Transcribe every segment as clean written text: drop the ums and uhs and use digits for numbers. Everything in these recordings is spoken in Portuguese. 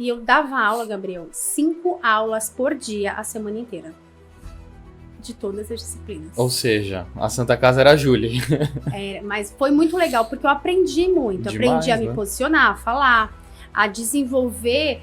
E eu dava aula, Gabriel, 5 aulas por dia a semana inteira. De todas as disciplinas. Ou seja, a Santa Casa era a Júlia. Mas foi muito legal, porque eu aprendi muito. Demais, aprendi a me né? posicionar, a falar, a desenvolver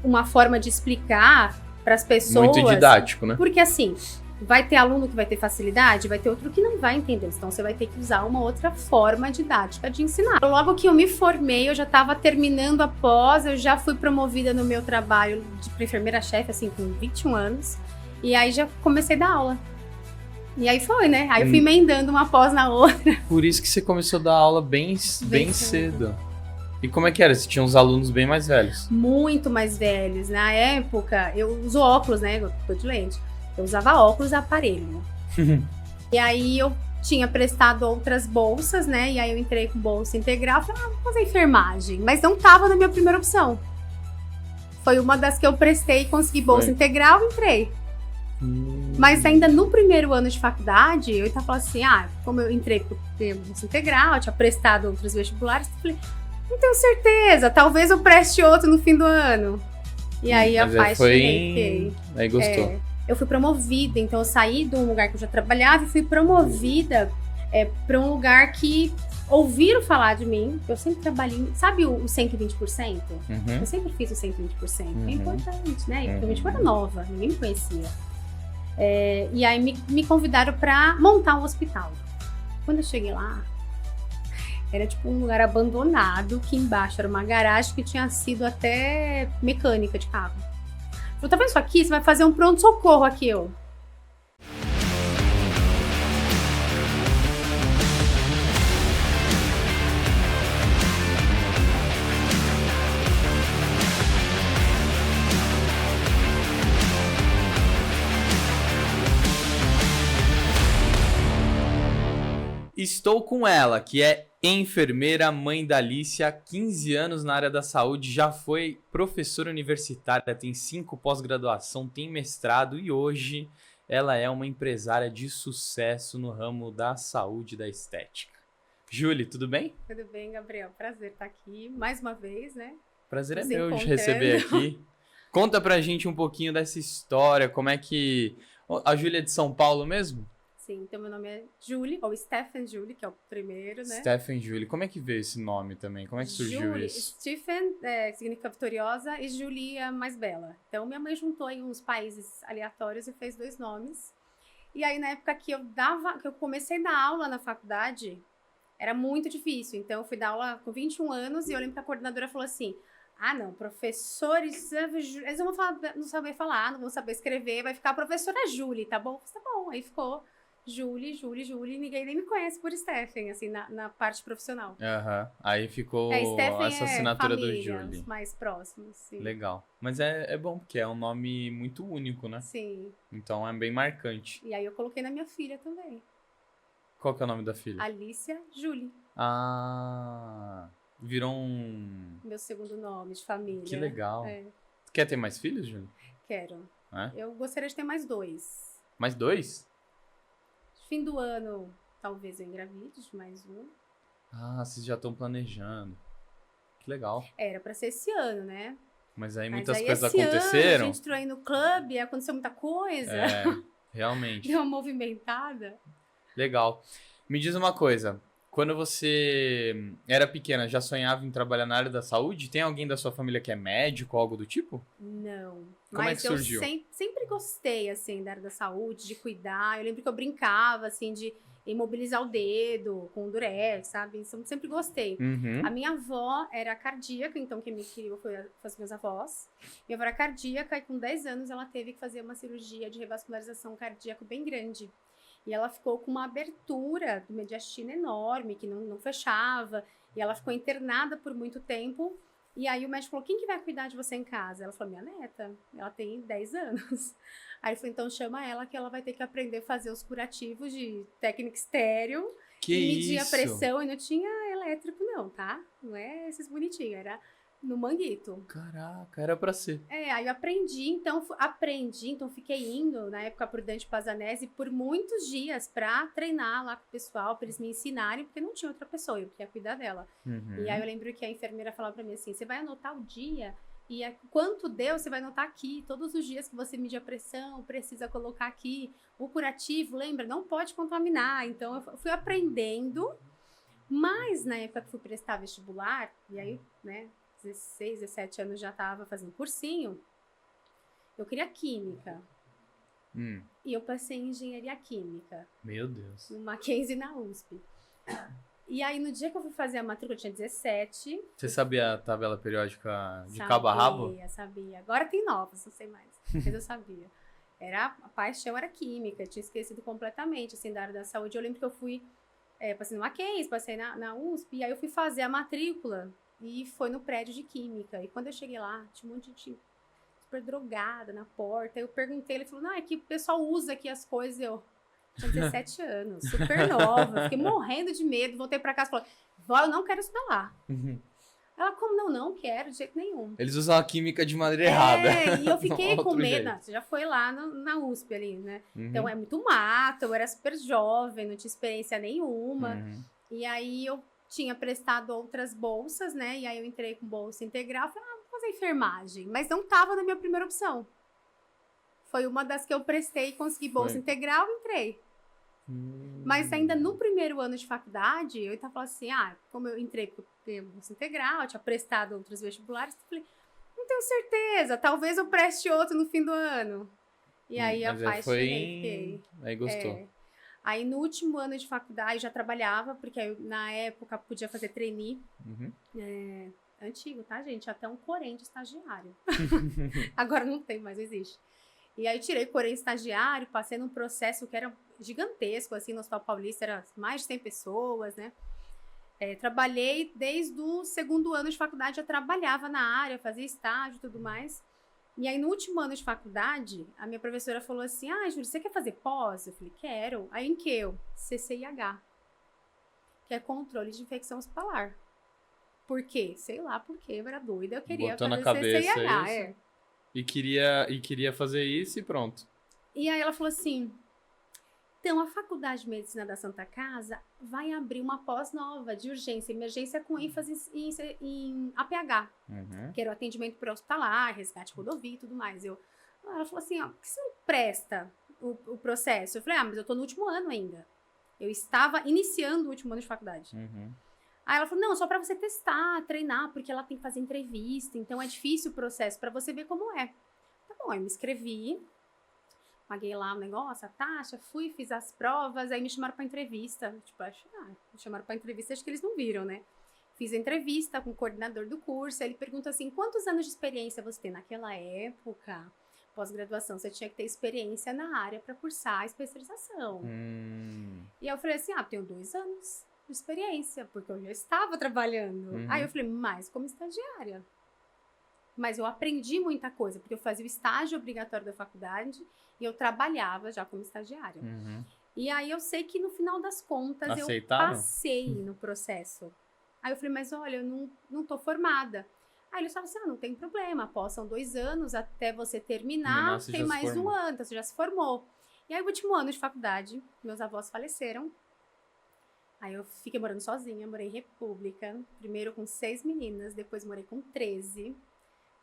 uma forma de explicar para as pessoas. Muito didático, né? Porque assim, vai ter aluno que vai ter facilidade, vai ter outro que não vai entender. Então você vai ter que usar uma outra forma didática de ensinar. Logo que eu me formei, eu já estava terminando a pós, eu já fui promovida no meu trabalho de enfermeira-chefe, assim, com 21 anos. E aí já comecei a dar aula. E aí foi, né? Aí eu fui emendando uma pós na outra. Por isso que você começou a dar aula bem cedo. E como é que era? Você tinha uns alunos bem mais velhos? Muito mais velhos. Na época, eu uso óculos, né? Eu tô de lente. Eu usava óculos aparelho. E aí eu tinha prestado outras bolsas, né? E aí eu entrei com bolsa integral. Falei, vou fazer enfermagem. Mas não tava na minha primeira opção. Foi uma das que eu prestei e consegui bolsa integral e entrei. Mas ainda no primeiro ano de faculdade, eu tava falando assim, como eu entrei por bolsa integral, tinha prestado outros vestibulares, eu falei, não tenho certeza, talvez eu preste outro no fim do ano. E aí apaixonei. Aí gostou. Eu fui promovida, então eu saí de um lugar que eu já trabalhava e fui promovida para um lugar que ouviram falar de mim. Eu sempre trabalhei, sabe o 120%? Eu sempre fiz o 120%. É importante, né? Porque eu era nova, ninguém me conhecia. E aí me convidaram para montar um hospital. Quando eu cheguei lá, era tipo um lugar abandonado, que embaixo era uma garagem que tinha sido até mecânica de carro. Eu falei, tá vendo isso aqui? Você vai fazer um pronto-socorro aqui, ó. Estou com ela, que é enfermeira, mãe da Alicia, 15 anos na área da saúde, já foi professora universitária, tem 5 pós-graduação, tem mestrado e hoje ela é uma empresária de sucesso no ramo da saúde e da estética. Júlia, tudo bem? Tudo bem, Gabriel. Prazer estar aqui mais uma vez, né? Prazer é meu de receber aqui. Conta pra gente um pouquinho dessa história, como é que... A Júlia é de São Paulo mesmo? Sim, então meu nome é Julie, ou Stephen Julie, que é o primeiro, né? Stephen Julie. Como é que veio esse nome também? Como é que surgiu Julie, isso? Stephen significa vitoriosa e Julie é mais bela. Então minha mãe juntou em uns países aleatórios e fez 2 nomes. E aí na época que eu comecei a dar aula na faculdade, era muito difícil. Então eu fui dar aula com 21 anos e eu lembro que a coordenadora falou assim, não, professores, eles não saber falar, não vão saber escrever, vai ficar a professora Julie, tá bom? Tá bom, aí ficou Julie, ninguém nem me conhece por Stephen, assim, na parte profissional. Aí ficou essa assinatura do Julie. Mais próximos, sim. Legal. Mas é bom, porque é um nome muito único, né? Sim. Então é bem marcante. E aí eu coloquei na minha filha também. Qual que é o nome da filha? Alicia Julie. Virou um... Meu segundo nome de família. Que legal. Quer ter mais filhos, Júlia? Quero. Eu gostaria de ter mais 2. Mais 2? Fim do ano, talvez eu engravide de mais um. Vocês já estão planejando. Que legal. Era pra ser esse ano, né? Mas aí muitas coisas aconteceram. Ano, a gente entrou aí no clube, aconteceu muita coisa. Realmente. Deu uma movimentada. Legal. Me diz uma coisa. Quando você era pequena, já sonhava em trabalhar na área da saúde? Tem alguém da sua família que é médico ou algo do tipo? Não. Como é que surgiu? Eu sempre gostei, assim, da área da saúde, de cuidar. Eu lembro que eu brincava, assim, de imobilizar o dedo com o durex, sabe? Então, sempre gostei. A minha avó era cardíaca, então quem me criou foi os meus avós. Minha avó era cardíaca e com 10 anos ela teve que fazer uma cirurgia de revascularização cardíaca bem grande. E ela ficou com uma abertura do mediastino enorme, que não fechava. E ela ficou internada por muito tempo. E aí o médico falou, quem que vai cuidar de você em casa? Ela falou, minha neta, ela tem 10 anos. Aí ele falou, então chama ela que ela vai ter que aprender a fazer os curativos de técnica estéreo. Que e medir isso? a pressão. E não tinha elétrico não, tá? Não é esses bonitinhos, era no manguito. Caraca, era pra ser. Aí eu aprendi, então fiquei indo, na época, por Dante Pazanese, por muitos dias pra treinar lá com o pessoal, pra eles me ensinarem, porque não tinha outra pessoa, eu queria cuidar dela. E aí eu lembro que a enfermeira falava pra mim assim, você vai anotar o dia E quanto deu, você vai notar aqui. Todos os dias que você mide a pressão, precisa colocar aqui. O curativo, lembra? Não pode contaminar. Então, eu fui aprendendo. Mas, na época que fui prestar vestibular, e aí, né, 16, 17 anos já estava fazendo cursinho, eu queria química. E eu passei em engenharia química. Meu Deus. No Mackenzie, na USP. E aí, no dia que eu fui fazer a matrícula, eu tinha 17. Você sabia a tabela periódica de cabo a rabo? Sabia. Agora tem novos, não sei mais. Mas eu sabia. A paixão era química. Eu tinha esquecido completamente, assim, da área da saúde. Eu lembro que eu fui, passei no Mackenzie, passei na USP. E aí, eu fui fazer a matrícula. E foi no prédio de química. E quando eu cheguei lá, tinha um monte de gente super drogada na porta. Eu perguntei, ele falou, não, é que o pessoal usa aqui as coisas. Eu tinha 17 anos, super nova. Fiquei morrendo de medo. Voltei pra casa e falei, vó, eu não quero estudar lá. Ela, como não quero, de jeito nenhum. Eles usam a química de maneira errada. E eu fiquei com medo. Você já foi lá na USP ali, né? Então é muito mato, eu era super jovem, não tinha experiência nenhuma. E aí eu tinha prestado outras bolsas, né? E aí eu entrei com bolsa integral. Falei, vou fazer enfermagem. Mas não tava na minha primeira opção. Foi uma das que eu prestei e consegui bolsa integral e entrei. Mas ainda no primeiro ano de faculdade, eu tava falando assim, como eu entrei porque eu tenho bolsa integral, eu tinha prestado outros vestibulares, eu falei, não tenho certeza, talvez eu preste outro no fim do ano. E aí a fiquei. Aí gostou. Aí no último ano de faculdade eu já trabalhava, porque eu, na época podia fazer trainee. Antigo, tá, gente? Até um corém de estagiário. Agora não tem mais, existe. E aí tirei corém estagiário, passei num processo que era gigantesco, assim, no Hospital Paulista, era mais de 100 pessoas, né? Trabalhei desde o segundo ano de faculdade, eu trabalhava na área, fazia estágio e tudo mais. E aí, no último ano de faculdade, a minha professora falou assim, Júlia, você quer fazer pós? Eu falei, quero. Aí, em que eu? CCIH, que é controle de infecção hospitalar. Por quê? Sei lá por quê, eu era doida, eu queria botou fazer na cabeça CCIH. Isso. E queria fazer isso e pronto. E aí ela falou assim, então a Faculdade de Medicina da Santa Casa vai abrir uma pós nova de urgência e emergência com ênfase em APH, que era o atendimento pré-hospitalar, resgate rodovia e tudo mais. Ela falou assim, por que você não presta o processo? Eu falei, mas eu tô no último ano ainda. Eu estava iniciando o último ano de faculdade. Aí ela falou, não, só pra você testar, treinar, porque ela tem que fazer entrevista, então é difícil o processo, pra você ver como é. Tá bom, eu me inscrevi, paguei lá o negócio, a taxa, fui, fiz as provas, aí me chamaram pra entrevista. Tipo, me chamaram pra entrevista, acho que eles não viram, né? Fiz a entrevista com o coordenador do curso, aí ele perguntou assim, quantos anos de experiência você tem? Naquela época, pós-graduação, você tinha que ter experiência na área pra cursar a especialização. E aí eu falei assim, tenho 2 anos de experiência, porque eu já estava trabalhando. Aí eu falei, mas como estagiária. Mas eu aprendi muita coisa, porque eu fazia o estágio obrigatório da faculdade e eu trabalhava já como estagiária. E aí eu sei que no final das contas Aceitaram? Eu passei no processo. Aí eu falei, mas olha, eu não tô formada. Aí eles falaram assim, não tem problema, após são 2 anos, até você terminar, tem mais um ano, então você já se formou. E aí o último ano de faculdade, meus avós faleceram. Aí eu fiquei morando sozinha, morei em República, primeiro com 6 meninas, depois morei com 13,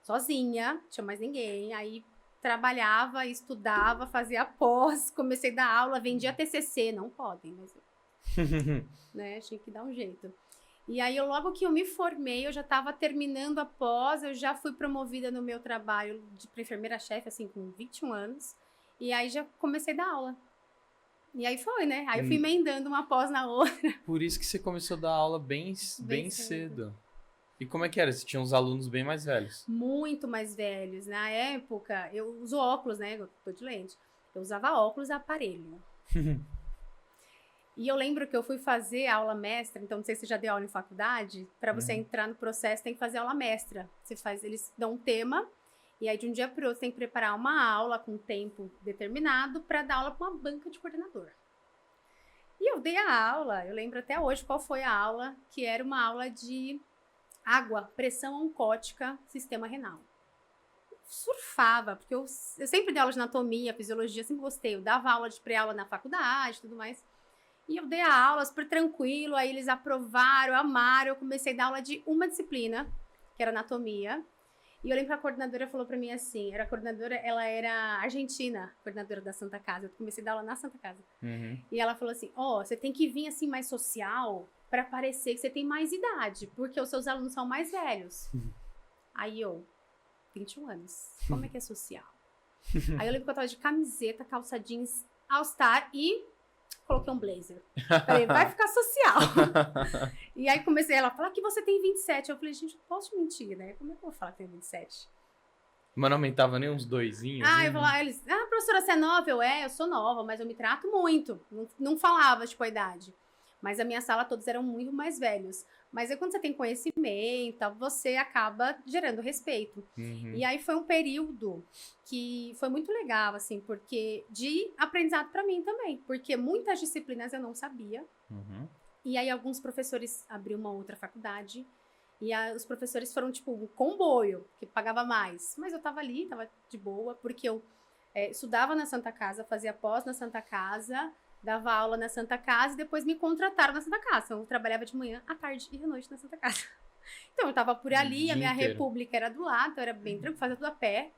sozinha, não tinha mais ninguém, aí trabalhava, estudava, fazia pós, comecei a dar aula, vendia TCC, não podem, mas né, tinha que dar um jeito. E aí logo que eu me formei, eu já estava terminando a pós, eu já fui promovida no meu trabalho para enfermeira-chefe, assim, com 21 anos, e aí já comecei a dar aula. E aí foi, né? Aí eu fui emendando uma pós na outra. Por isso que você começou a dar aula bem cedo. E como é que era? Você tinha uns alunos bem mais velhos? Muito mais velhos. Na época, eu uso óculos, né? Eu tô de lente. Eu usava óculos e aparelho. E eu lembro que eu fui fazer aula mestra, então não sei se você já deu aula em faculdade, para você entrar no processo tem que fazer aula mestra. Eles dão um tema, e aí de um dia para o outro tem que preparar uma aula com tempo determinado para dar aula para uma banca de coordenador. E eu dei a aula, eu lembro até hoje qual foi a aula, que era uma aula de água, pressão oncótica, sistema renal. Eu surfava, porque eu sempre dei aula de anatomia, fisiologia, sempre gostei. Eu dava aula de pré-aula na faculdade e tudo mais. E eu dei a aula super tranquilo, aí eles aprovaram, amaram. Eu comecei a dar aula de uma disciplina, que era anatomia. E eu lembro que a coordenadora falou pra mim assim, era a coordenadora, ela era argentina, coordenadora da Santa Casa. Eu comecei a dar aula na Santa Casa. E ela falou assim, você tem que vir assim mais social pra parecer que você tem mais idade, porque os seus alunos são mais velhos. Aí 21 anos, como é que é social? Aí eu lembro que eu tava de camiseta, calça jeans, all-star e coloquei um blazer. Falei, vai ficar social. E aí comecei ela a falar que você tem 27. Eu falei, gente, não posso mentir, né? Como é que eu vou falar que tem 27? Mas não aumentava nem uns doisinhos? Eu falava, eles, professora, você é nova? Eu sou nova, mas eu me trato muito. Não falava, tipo, a idade. Mas a minha sala, todos eram muito mais velhos. Mas aí, quando você tem conhecimento, você acaba gerando respeito. E aí, foi um período que foi muito legal, assim, porque de aprendizado para mim também. Porque muitas disciplinas eu não sabia. E aí, alguns professores abriram uma outra faculdade. E os professores foram, tipo, um comboio, que pagava mais. Mas eu tava ali, tava de boa, porque eu estudava na Santa Casa, fazia pós na Santa Casa, dava aula na Santa Casa e depois me contrataram na Santa Casa. Então, eu trabalhava de manhã, à tarde e à noite na Santa Casa. Então, eu tava por ali, a minha república era do lado, era bem tranquilo, fazia tudo a pé.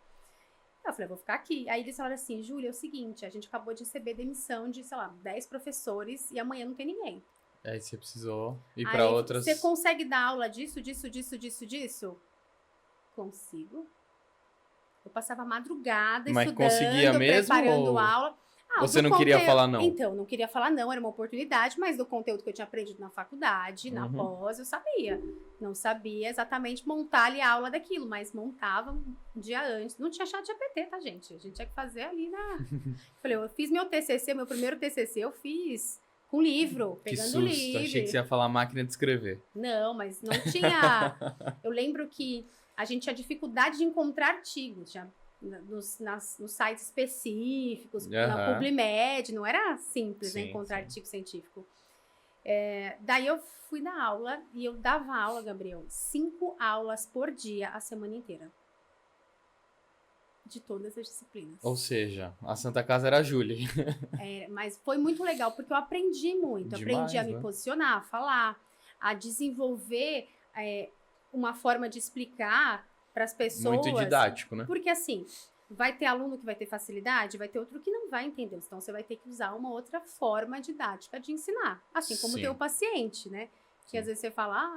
Eu falei, vou ficar aqui. Aí eles falaram assim, Júlia, é o seguinte, a gente acabou de receber demissão de, sei lá, 10 professores e amanhã não tem ninguém. Aí você precisou ir pra outras... Você consegue dar aula disso? Consigo. Eu passava a madrugada Mas estudando, conseguia mesmo, preparando ou... aula. Você não queria falar não? Então, não queria falar não, era uma oportunidade, mas do conteúdo que eu tinha aprendido na faculdade, na pós, eu sabia. Não sabia exatamente montar ali a aula daquilo, mas montava um dia antes. Não tinha chat GPT, tá, gente? A gente tinha que fazer ali na... Falei, eu fiz meu TCC, meu primeiro TCC, eu fiz com livro, pegando livro. Achei que você ia falar máquina de escrever. Não, mas não tinha... Eu lembro que a gente tinha dificuldade de encontrar artigos, já nos sites específicos, na PubMed, não era simples, né, encontrar artigo científico. Daí eu fui dar aula, e eu dava aula, Gabriel, 5 aulas por dia, a semana inteira. De todas as disciplinas. Ou seja, a Santa Casa era a Júlia. Mas foi muito legal, porque eu aprendi muito. Demais, aprendi a me posicionar, a falar, a desenvolver uma forma de explicar para as pessoas. Muito didático, né? Porque assim, vai ter aluno que vai ter facilidade, vai ter outro que não vai entender. Então, você vai ter que usar uma outra forma didática de ensinar. Assim como tem o paciente, né? Que às vezes você fala,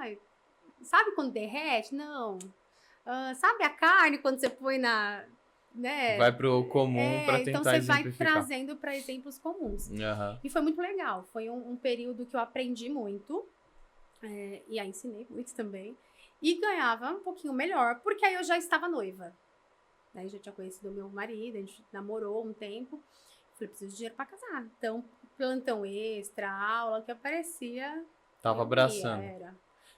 sabe quando derrete? Não. Sabe a carne quando você põe na... Né? Vai pro comum para tentar então você vai exemplificar. trazendo para exemplos comuns. E foi muito legal. Foi um período que eu aprendi muito. E aí ensinei muito também. E ganhava um pouquinho melhor, porque aí eu já estava noiva. Aí já tinha conhecido o meu marido, a gente namorou um tempo. Falei, preciso de dinheiro para casar. Então, plantão extra, aula, que aparecia. Tava abraçando.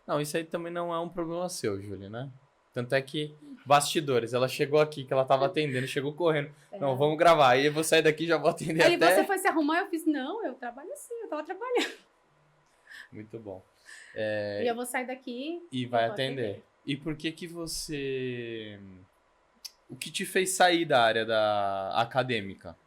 Não, isso aí também não é um problema seu, Júlia, né? Tanto é que, bastidores, ela chegou aqui, que ela tava atendendo, chegou correndo. Não, vamos gravar. Aí eu vou sair daqui e já vou atender aí até... você foi se arrumar, eu fiz, não, eu trabalho assim, eu tava trabalhando. Muito bom. E eu vou sair daqui... E vai atender. E por que você... O que te fez sair da área acadêmica?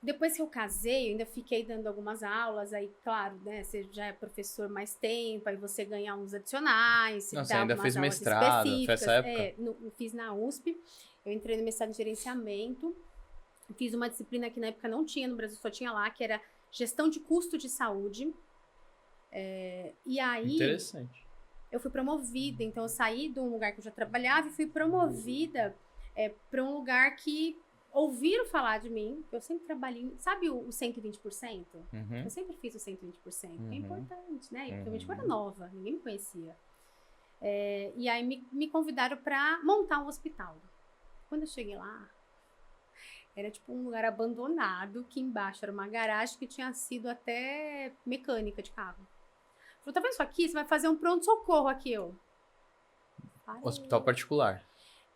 Depois que eu casei, eu ainda fiquei dando algumas aulas, aí, claro, né, você já é professor mais tempo, aí você ganha uns adicionais, você ainda fez mestrado, foi essa época? Eu fiz na USP, eu entrei no mestrado em gerenciamento, fiz uma disciplina que na época não tinha no Brasil, só tinha lá, que era gestão de custo de saúde, e aí... Interessante. Eu fui promovida, então eu saí de um lugar que eu já trabalhava e fui promovida para um lugar que ouviram falar de mim. Eu sempre trabalhei, sabe o 120%? Eu sempre fiz o 120%, é importante, né? E principalmente eu era nova, ninguém me conhecia. E aí me convidaram para montar um hospital. Quando eu cheguei lá, era tipo um lugar abandonado, que embaixo era uma garagem que tinha sido até mecânica de carro. Falei, tá vendo isso aqui? Você vai fazer um pronto-socorro aqui, Hospital particular.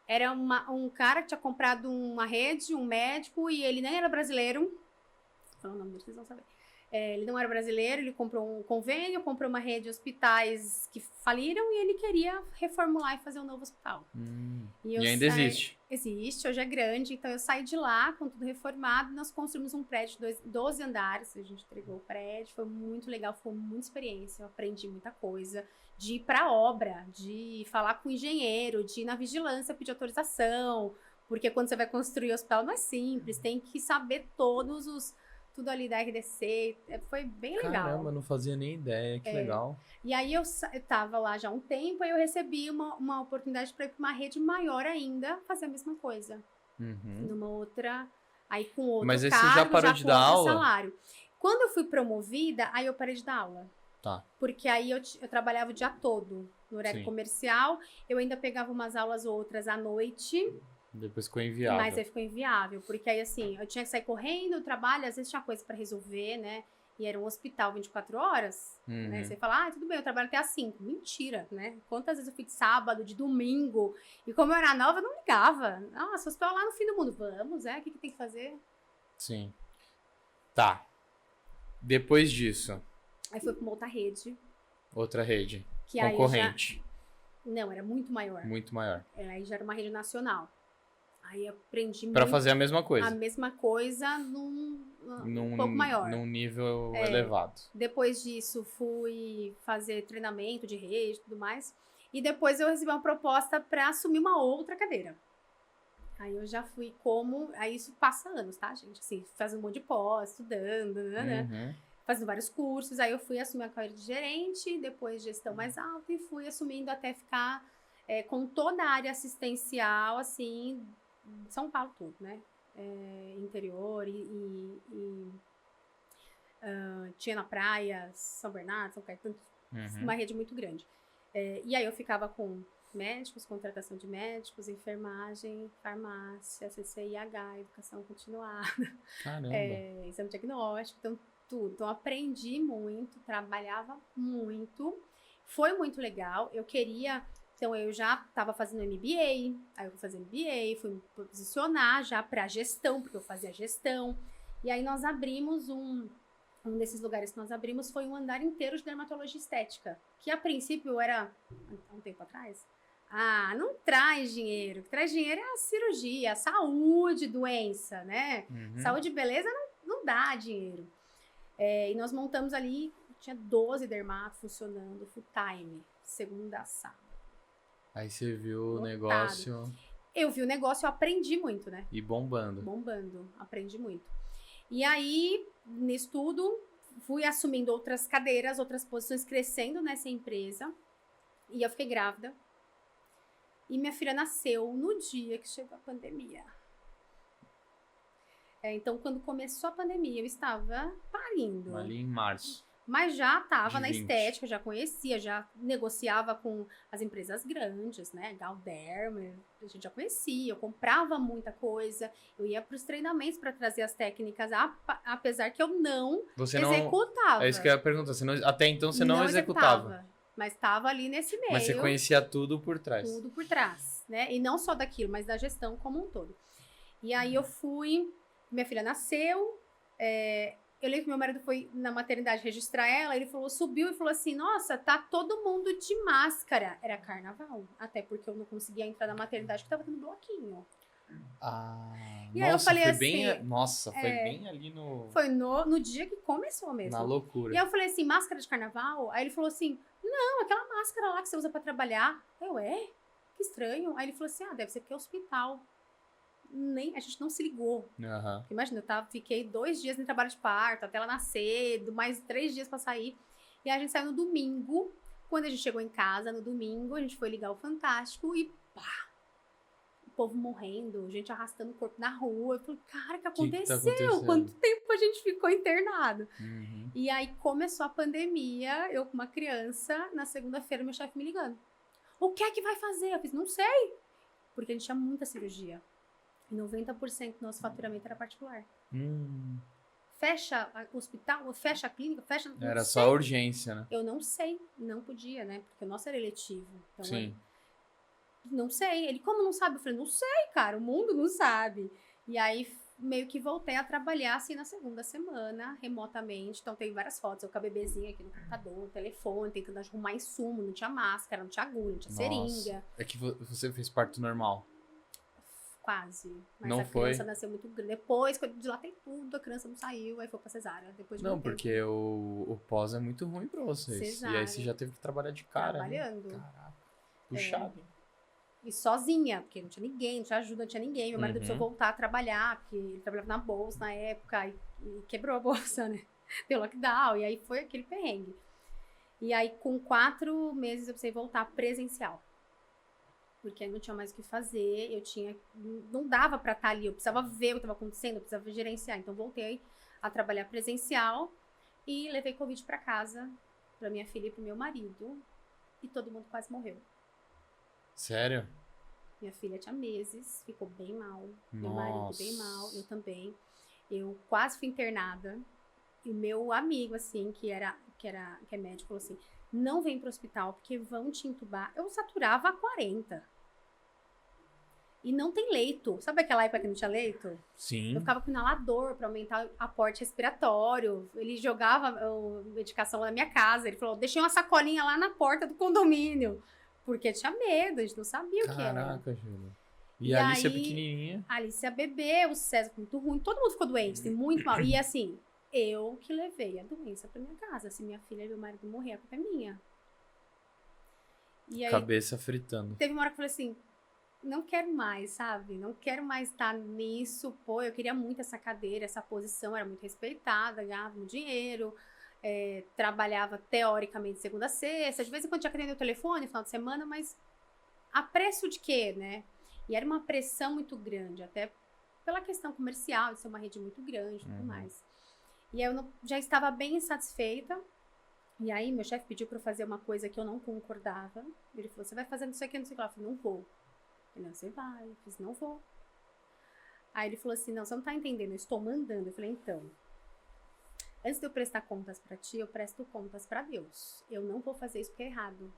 Era um cara que tinha comprado uma rede, um médico, e ele nem era brasileiro. Vou falar o nome dele, vocês vão saber. Ele não era brasileiro, ele comprou um convênio, comprou uma rede de hospitais que faliram e ele queria reformular e fazer um novo hospital. E ainda existe. Existe, hoje é grande, então eu saí de lá com tudo reformado, nós construímos um prédio de 12 andares, a gente entregou o prédio, foi muito legal, foi muita experiência, eu aprendi muita coisa, de ir para obra, de falar com o engenheiro, de ir na vigilância pedir autorização, porque quando você vai construir o hospital não é simples, tem que saber tudo ali da RDC, foi bem legal. Caramba, não fazia nem ideia, que legal. E aí eu tava lá já há um tempo, aí eu recebi uma oportunidade para ir para uma rede maior ainda, fazer a mesma coisa. Numa outra, aí com outro Mas aí cargo, você já parou de dar aula? Salário. Quando eu fui promovida, aí eu parei de dar aula. Tá. Porque aí eu trabalhava o dia todo no horário comercial, eu ainda pegava umas aulas ou outras à noite. Depois ficou inviável. Mas aí ficou inviável, porque aí assim, eu tinha que sair correndo, o trabalho, às vezes tinha coisa pra resolver, né? E era um hospital 24 horas, né? Você fala, tudo bem, eu trabalho até às 5. Mentira, né? Quantas vezes eu fui de sábado, de domingo, e como eu era nova, eu não ligava. Nossa, eu estou lá no fim do mundo. Vamos, o que tem que fazer? Sim. Tá. Depois disso. Aí foi pra uma outra rede. Outra rede. Que concorrente. Não, era muito maior. Muito maior. Aí já era uma rede nacional. Aí eu aprendi muito. Pra fazer a mesma coisa. A mesma coisa um pouco maior. Num nível elevado. Depois disso, fui fazer treinamento de rede e tudo mais. E depois eu recebi uma proposta para assumir uma outra cadeira. Aí eu já fui Aí isso passa anos, tá, gente? Assim, fazendo um monte de pós, estudando, né? Fazendo vários cursos. Aí eu fui assumir a carreira de gerente, depois gestão mais alta, e fui assumindo até ficar com toda a área assistencial, assim, São Paulo todo, né? Interior tinha na praia, São Bernardo, São Caetano, uma rede muito grande. E aí eu ficava com médicos, contratação de médicos, enfermagem, farmácia, CCIH, educação continuada, exame diagnóstico, então tudo. Então aprendi muito, trabalhava muito, foi muito legal, eu queria... Então, eu já estava fazendo MBA, aí eu fui fazer MBA, fui me posicionar já para gestão, porque eu fazia gestão. E aí nós abrimos um desses lugares que nós abrimos foi um andar inteiro de dermatologia estética, que a princípio era, há um tempo atrás, não traz dinheiro, o que traz dinheiro é a cirurgia, a saúde, doença, né? Saúde e beleza não dá dinheiro. E nós montamos ali, tinha 12 dermatos funcionando full time, segunda a sábado. Aí você viu o negócio... Eu vi o negócio, eu aprendi muito, né? E bombando. Bombando, aprendi muito. E aí, nisso tudo, fui assumindo outras cadeiras, outras posições, crescendo nessa empresa. E eu fiquei grávida. E minha filha nasceu no dia que chegou a pandemia. Então, quando começou a pandemia, eu estava parindo. Ali em março. Mas já estava na estética, já conhecia, já negociava com as empresas grandes, né? Galderma, a gente já conhecia, eu comprava muita coisa, eu ia para os treinamentos para trazer as técnicas, apesar que eu não executava. É isso que eu ia perguntar, até então você não executava. Mas estava ali nesse meio. Mas você conhecia tudo por trás. Tudo por trás, né? E não só daquilo, mas da gestão como um todo. E aí eu fui, minha filha nasceu, eu lembro que meu marido foi na maternidade registrar ela, ele subiu e falou assim, nossa, tá todo mundo de máscara. Era carnaval, até porque eu não conseguia entrar na maternidade, porque tava tendo bloquinho. E aí eu falei assim... foi bem ali no... Foi no dia que começou mesmo. Na loucura. E aí eu falei assim, máscara de carnaval? Aí ele falou assim, não, aquela máscara lá que você usa pra trabalhar. Que estranho. Aí ele falou assim, deve ser porque é hospital. A gente não se ligou. Imagina, fiquei 2 dias no trabalho de parto, até ela nascer, mais 3 dias pra sair. E a gente saiu no domingo. Quando a gente chegou em casa, no domingo, a gente foi ligar o Fantástico e pá! O povo morrendo, gente arrastando o corpo na rua. Eu falei, cara, o que aconteceu? Quanto tempo a gente ficou internado? E aí começou a pandemia, eu com uma criança, na segunda-feira meu chefe me ligando. O que é que vai fazer? Eu fiz, não sei. Porque a gente tinha muita cirurgia. 90% do nosso faturamento era particular. Fecha o hospital, fecha a clínica, fecha... Era só urgência, né? Eu não sei, não podia, né? Porque o nosso era eletivo. Então, sim. Não sei. Ele, como não sabe? Eu falei, não sei, cara, o mundo não sabe. E aí, meio que voltei a trabalhar, assim, na segunda semana, remotamente. Então, tem várias fotos, eu com a bebezinha aqui no computador, no telefone, tentando arrumar insumo, não tinha máscara, não tinha agulha, não tinha seringa. É que você fez parto normal. quase. Mas não a criança nasceu muito grande. Depois, quando eu dilatei tudo, a criança não saiu, aí foi pra cesárea. Depois de Não, porque o pós é muito ruim pra vocês. Cesárea. E aí você já teve que trabalhar de cara, Trabalhando. Né? Caraca, puxado, hein? E sozinha, porque não tinha ninguém, não tinha ajuda, não tinha ninguém. Meu marido precisou voltar a trabalhar, porque ele trabalhava na bolsa na época, e quebrou a bolsa, né? Deu lockdown, e aí foi aquele perrengue. E aí, com 4 meses, eu precisei voltar presencial. Porque aí não tinha mais o que fazer, não dava pra estar ali, eu precisava ver o que estava acontecendo, eu precisava gerenciar. Então, voltei a trabalhar presencial e levei Covid pra casa, pra minha filha e pro meu marido. E todo mundo quase morreu. Sério? Minha filha tinha meses, ficou bem mal. Nossa. Meu marido bem mal, eu também. Eu quase fui internada. E o meu amigo, assim, que é médico, falou assim, não vem pro hospital, porque vão te entubar. Eu saturava a 40. E não tem leito. Sabe aquela época que não tinha leito? Sim. Eu ficava com inalador pra aumentar o aporte respiratório. Ele jogava a medicação na minha casa. Ele falou, deixei uma sacolinha lá na porta do condomínio. Porque tinha medo, a gente não sabia o que era. Caraca, Júlia. E a Alicia pequenininha? A Alicia bebê, o César muito ruim. Todo mundo ficou doente, tem muito mal. E assim, eu que levei a doença pra minha casa. Se minha filha e meu marido morrer, a culpa é minha. E aí, cabeça fritando. Teve uma hora que eu falei assim, não quero mais, sabe? Não quero mais estar nisso. Pô, eu queria muito essa cadeira, essa posição, era muito respeitada, ganhava muito dinheiro. Trabalhava teoricamente segunda a sexta, de vez em quando tinha que atender o telefone no final de semana, mas a preço de quê, né? E era uma pressão muito grande, até pela questão comercial, de ser uma rede muito grande e tudo mais. E aí eu já estava bem insatisfeita, e aí meu chefe pediu para eu fazer uma coisa que eu não concordava. Ele falou, você vai fazendo isso aqui, não sei o que lá. Eu falei, não vou. Ele, não, você vai. Eu fiz, não vou. Aí ele falou assim, não, você não tá entendendo, eu estou mandando. Eu falei, então, antes de eu prestar contas pra ti, eu presto contas pra Deus. Eu não vou fazer isso porque é errado.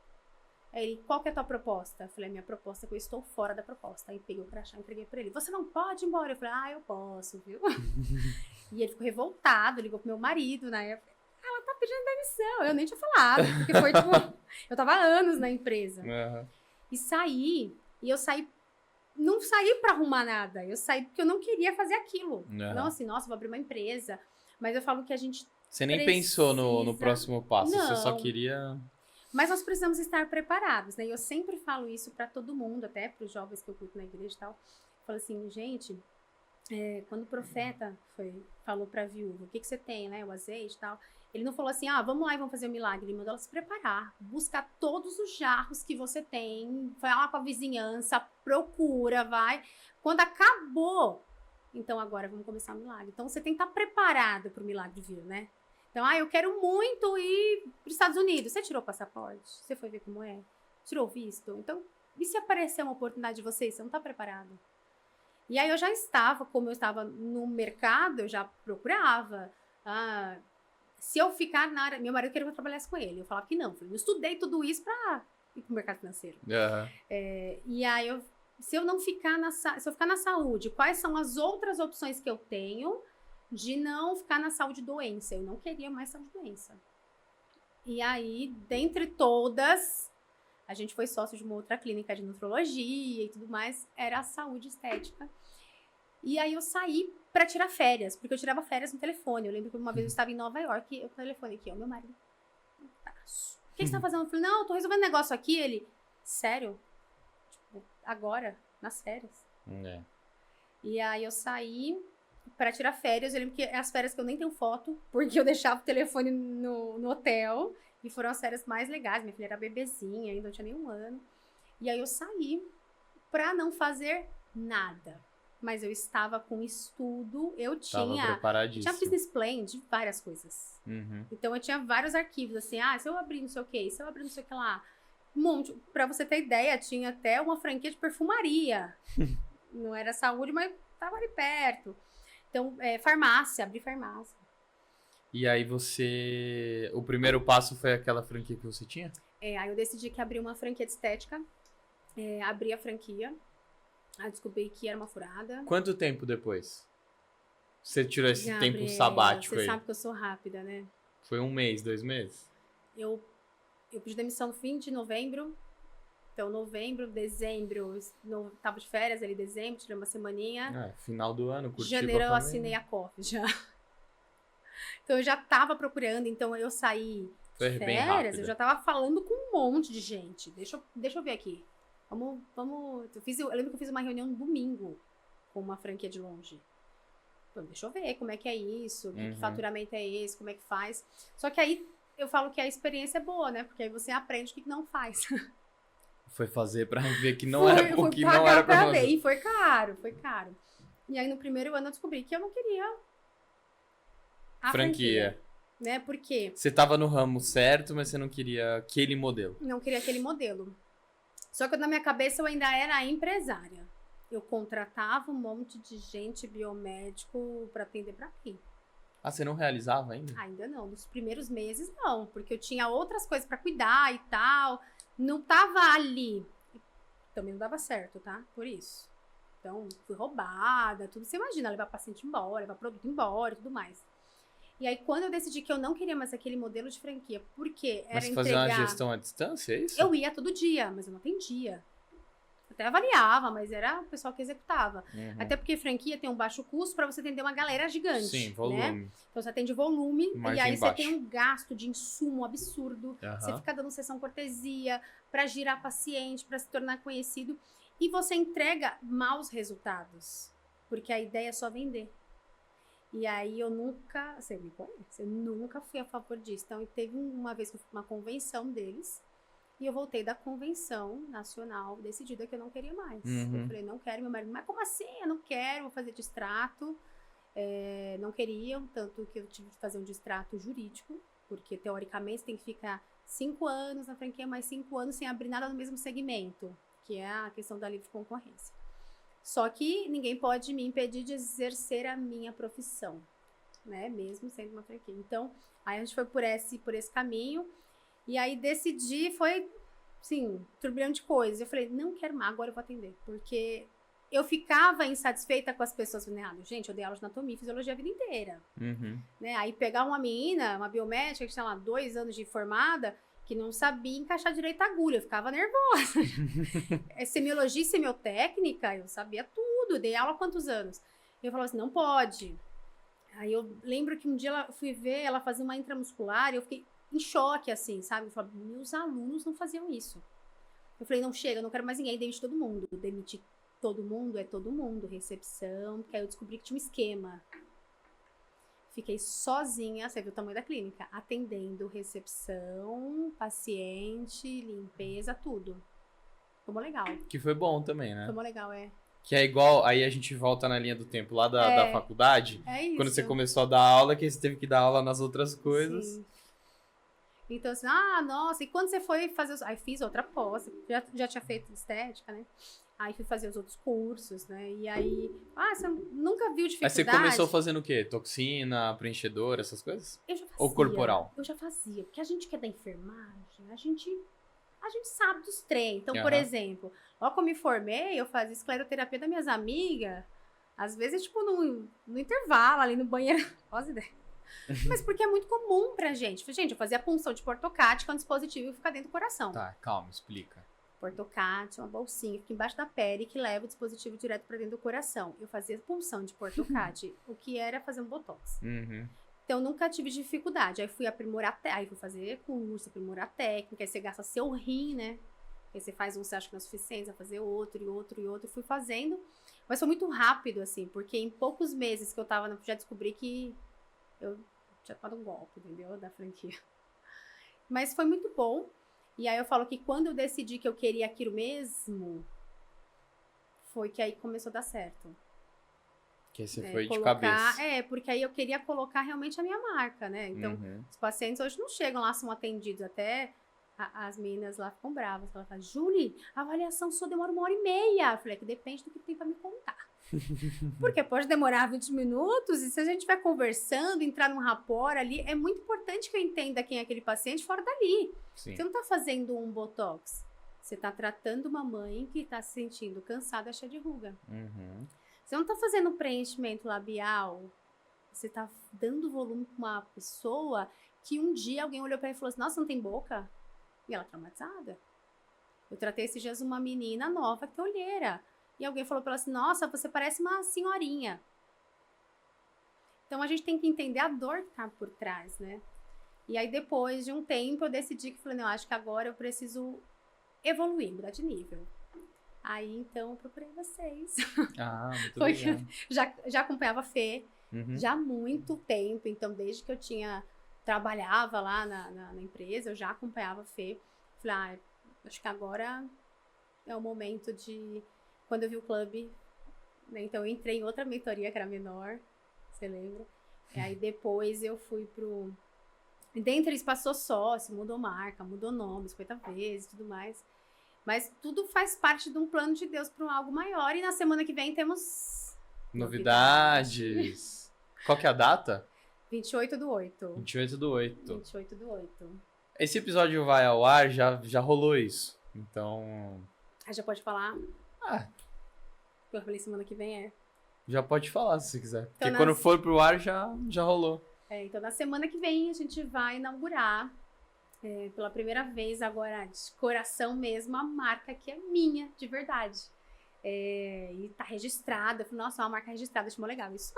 Aí ele, qual que é a tua proposta? Eu falei, a minha proposta é que eu estou fora da proposta. Aí peguei o crachá e entreguei pra ele. Você não pode ir embora? Eu falei, eu posso, viu? E ele ficou revoltado, ligou pro meu marido na época. Ela tá pedindo demissão. Eu nem tinha falado, porque foi tipo... eu tava há anos na empresa. E eu saí... Não saí pra arrumar nada. Eu saí porque eu não queria fazer aquilo. Não assim, nossa, vou abrir uma empresa... Mas eu falo que a gente Você nem pensou no próximo passo, não. Você só queria... Mas nós precisamos estar preparados, né? E eu sempre falo isso pra todo mundo, até pros jovens que eu curto na igreja e tal. Eu falo assim, gente, quando o profeta falou pra viúva, o que você tem, né? O azeite e tal. Ele não falou assim, vamos lá e vamos fazer um milagre. Ele mandou ela se preparar, buscar todos os jarros que você tem, vai lá com a vizinhança, procura, vai. Quando acabou... Então, agora vamos começar o milagre. Então, você tem que estar preparado para o milagre vir, né? Então, eu quero muito ir para os Estados Unidos. Você tirou o passaporte? Você foi ver como é? Tirou o visto? Então, e se aparecer uma oportunidade de vocês? Você não está preparado. E aí, eu já estava, como eu estava no mercado, eu já procurava. Se eu ficar na área... Meu marido queria que eu trabalhasse com ele. Eu falava que não. Eu estudei tudo isso para ir para o mercado financeiro. E aí, se eu ficar na saúde, quais são as outras opções que eu tenho de não ficar na saúde e doença? Eu não queria mais saúde e doença. E aí, dentre todas, a gente foi sócio de uma outra clínica de nutrologia e tudo mais, era a saúde estética. E aí eu saí pra tirar férias, porque eu tirava férias no telefone. Eu lembro que uma vez eu estava em Nova York, eu telefone aqui, meu marido. O que você tá fazendo? Eu falei, não, eu tô resolvendo um negócio aqui. Ele, sério? Agora, nas férias. E aí eu saí pra tirar férias. Eu lembro que é as férias que eu nem tenho foto, porque eu deixava o telefone no hotel. E foram as férias mais legais. Minha filha era bebezinha, ainda não tinha nem 1 ano. E aí eu saí pra não fazer nada. Mas eu estava com estudo, eu tinha business plan de várias coisas. Então eu tinha vários arquivos, assim, se eu abrir não sei o que, se eu abrir não sei o que lá. Um monte. Pra você ter ideia, tinha até uma franquia de perfumaria. Não era saúde, mas tava ali perto. Então, farmácia, abri farmácia. E aí o primeiro passo foi aquela franquia que você tinha? Aí eu decidi que abri uma franquia de estética. Abri a franquia. Aí descobri que era uma furada. Quanto tempo depois? Você tirou esse tempo sabático aí? Você sabe que eu sou rápida, né? Foi 1 mês, 2 meses? Eu pedi demissão no fim de novembro. Então, novembro, dezembro, tava de férias ali, dezembro, tirei uma semaninha. Final do ano, curti Janeiro eu assinei a COF já. Então, eu já tava procurando, então eu saí de férias, eu já tava falando com um monte de gente. Deixa eu ver aqui. Vamos... Eu lembro que eu fiz uma reunião no domingo com uma franquia de longe. Então, deixa eu ver como é que é isso, que faturamento é esse, como é que faz. Só que aí eu falo que a experiência é boa, né? Porque aí você aprende o que não faz. Foi fazer pra ver que não era o que não era pra ver. E foi caro. E aí no primeiro ano eu descobri que eu não queria a franquia. Né? Porque você tava no ramo certo, mas você não queria aquele modelo. Não queria aquele modelo. Só que na minha cabeça eu ainda era empresária. Eu contratava um monte de gente, biomédico, pra atender pra mim. Ah, você não realizava ainda? Ainda não. Nos primeiros meses, não. Porque eu tinha outras coisas pra cuidar e tal. Não tava ali. Também não dava certo, tá? Por isso. Então, fui roubada, tudo. Você imagina, levar paciente embora, levar produto embora e tudo mais. E aí, quando eu decidi que eu não queria mais aquele modelo de franquia, porque era entregar... Mas fazer uma gestão à distância, é isso? Eu ia todo dia, mas eu não atendia. Até avaliava, mas era o pessoal que executava. Até porque franquia tem um baixo custo para você atender uma galera gigante. Sim, volume. Né? Então você atende volume Margem e aí baixo. você tem um gasto de insumo absurdo. Você fica dando sessão cortesia para girar paciente, para se tornar conhecido. E você entrega maus resultados. Porque a ideia é só vender. E aí eu nunca, você me conhece, eu nunca fui a favor disso. Então teve uma vez que eu fui pra uma convenção deles. E eu voltei da convenção nacional, decidida que eu não queria mais. Eu falei, não quero, meu marido, mas como assim? Eu não quero, vou fazer distrato. Não queriam, tanto que eu tive que fazer um distrato jurídico, porque teoricamente você tem que ficar 5 anos na franquia, mais 5 anos sem abrir nada no mesmo segmento, que é a questão da livre concorrência. Só que ninguém pode me impedir de exercer a minha profissão, né? Mesmo sendo uma franquia. Então, aí a gente foi por esse caminho. E aí decidi, foi, sim, turbilhão de coisas. Eu falei, não quero mais, agora eu vou atender. Porque eu ficava insatisfeita com as pessoas vulneráveis. Gente, eu dei aula de anatomia e fisiologia a vida inteira. Né? Aí pegar uma menina, uma biomédica, que tinha lá 2 anos de formada, que não sabia encaixar direito a agulha, eu ficava nervosa. Semiologia e semiotécnica, eu sabia tudo, dei aula há quantos anos? Eu falava assim, não pode. Aí eu lembro que um dia eu fui ver ela fazer uma intramuscular e eu fiquei em choque, assim, sabe? Eu falei, meus alunos não faziam isso. Eu falei, não chega, não quero mais ninguém, demite todo mundo. Demitir todo mundo é todo mundo, recepção, porque aí eu descobri que tinha um esquema. Fiquei sozinha, você viu o tamanho da clínica, atendendo recepção, paciente, limpeza, tudo. Foi legal. Que foi bom também, né? Foi legal, Que é igual, aí a gente volta na linha do tempo lá da faculdade. É isso. Quando você começou a dar aula, que você teve que dar aula nas outras coisas. Sim. Então, assim, nossa, e quando você foi fazer... Aí fiz outra pós, já tinha feito estética, né? Aí fui fazer os outros cursos, né? E aí, você nunca viu dificuldade? Aí você começou fazendo o quê? Toxina, preenchedor, essas coisas? Eu já fazia. Ou corporal? Eu já fazia, porque a gente que é da enfermagem, a gente sabe dos trem. Então, por exemplo, logo que eu me formei, eu fazia escleroterapia das minhas amigas, às vezes, tipo, no intervalo, ali no banheiro, quase ideia. Mas porque é muito comum pra gente. Gente, eu fazia punção de portocate, que é um dispositivo que fica dentro do coração. Tá, calma, explica. Portocate, uma bolsinha que fica embaixo da pele que leva o dispositivo direto pra dentro do coração. Eu fazia punção de portocate, o que era fazer um botox. Então, nunca tive dificuldade. Aí fui aprimorar, aí fui fazer curso, aprimorar técnica, aí você gasta seu rim, né? Aí você faz um, você acha que não é suficiente, vai fazer outro, e outro, e outro. Fui fazendo, mas foi muito rápido, assim, porque em poucos meses que eu tava, já descobri que eu tinha tomado um golpe, entendeu? Da franquia. Mas foi muito bom. E aí eu falo que quando eu decidi que eu queria aquilo mesmo, foi que aí começou a dar certo. Que aí você foi de cabeça. Porque aí eu queria colocar realmente a minha marca, né? Então, os pacientes hoje não chegam lá, são atendidos. Até as meninas lá ficam bravas. Ela fala, Julie, a avaliação só demora 1h30. Eu falei, que depende do que tem pra me contar. Porque pode demorar 20 minutos e se a gente estiver conversando, entrar num rapport ali, é muito importante que eu entenda quem é aquele paciente fora dali. Sim. Você não tá fazendo um botox. Você tá tratando uma mãe que tá se sentindo cansada, cheia de ruga. Você não tá fazendo um preenchimento labial. Você tá dando volume pra uma pessoa que um dia alguém olhou pra ela e falou assim, nossa, não tem boca? E ela traumatizada. Eu tratei esses dias uma menina nova que tem olheira. E alguém falou pra ela assim, nossa, você parece uma senhorinha. Então, a gente tem que entender a dor que tá por trás, né? E aí, depois de um tempo, eu decidi que, falei, não, acho que agora eu preciso evoluir, mudar de nível. Aí, então, eu procurei vocês. Muito legal. Já acompanhava a Fê, já há muito tempo. Então, desde que eu trabalhava lá na empresa, eu já acompanhava a Fê. Falei, acho que agora é o momento de... Quando eu vi o clube, né? Então, eu entrei em outra mentoria, que era menor, você lembra? E aí, depois, eu fui pro... Dentro eles passou sócio, mudou marca, mudou nome 50 vezes e tudo mais. Mas tudo faz parte de um plano de Deus para algo maior. E na semana que vem temos... Novidades! Qual que é a data? 28/8. 28/8. 28/8. Esse episódio vai ao ar, já rolou isso. Então... Já pode falar? Eu falei semana que vem, Já pode falar, se você quiser. Então, porque quando for pro ar, já rolou. Então, na semana que vem, a gente vai inaugurar, pela primeira vez, agora de coração mesmo, a marca que é minha, de verdade. E tá registrada. Eu falei, nossa, é uma marca registrada, acho mó legal isso.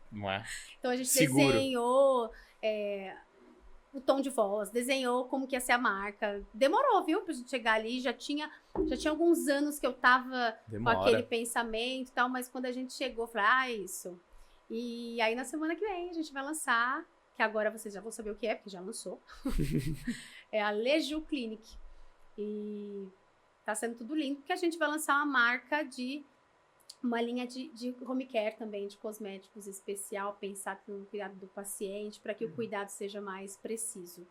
Não é? Então, a gente Seguro. desenhou o tom de voz, desenhou como que ia ser a marca. Demorou, viu, pra gente chegar ali. Já tinha alguns anos que eu tava com aquele pensamento e tal, mas quando a gente chegou, eu falei, isso. E aí, na semana que vem, a gente vai lançar, que agora vocês já vão saber o que é, porque já lançou. É a Leju Clinic. E tá sendo tudo lindo, porque a gente vai lançar uma linha de home care também, de cosméticos especial, pensar no cuidado do paciente, para que o cuidado seja mais preciso.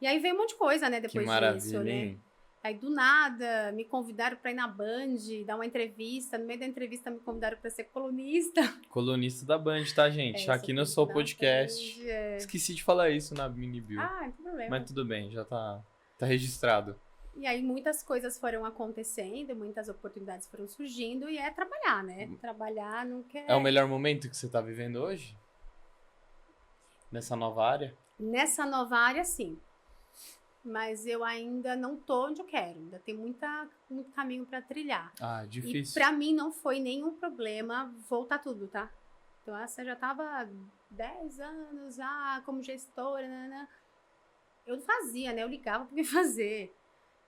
E aí veio um monte de coisa, né, depois disso, né? Hein? Aí, do nada, me convidaram para ir na Band, dar uma entrevista. No meio da entrevista, me convidaram para ser colunista. Colunista da Band, tá, gente? Aqui no Soul Podcast. Band, Esqueci de falar isso na mini bio. não tem problema. Mas tudo bem, já tá registrado. E aí, muitas coisas foram acontecendo, muitas oportunidades foram surgindo. E é trabalhar, né? Trabalhar não quer... É o melhor momento que você tá vivendo hoje? Nessa nova área? Nessa nova área, sim. Mas eu ainda não tô onde eu quero. Ainda tem muito caminho para trilhar. Difícil. E para mim não foi nenhum problema voltar tudo, tá? Então, essa já tava 10 anos, como gestora, né? Eu fazia, né? Eu ligava para me fazer.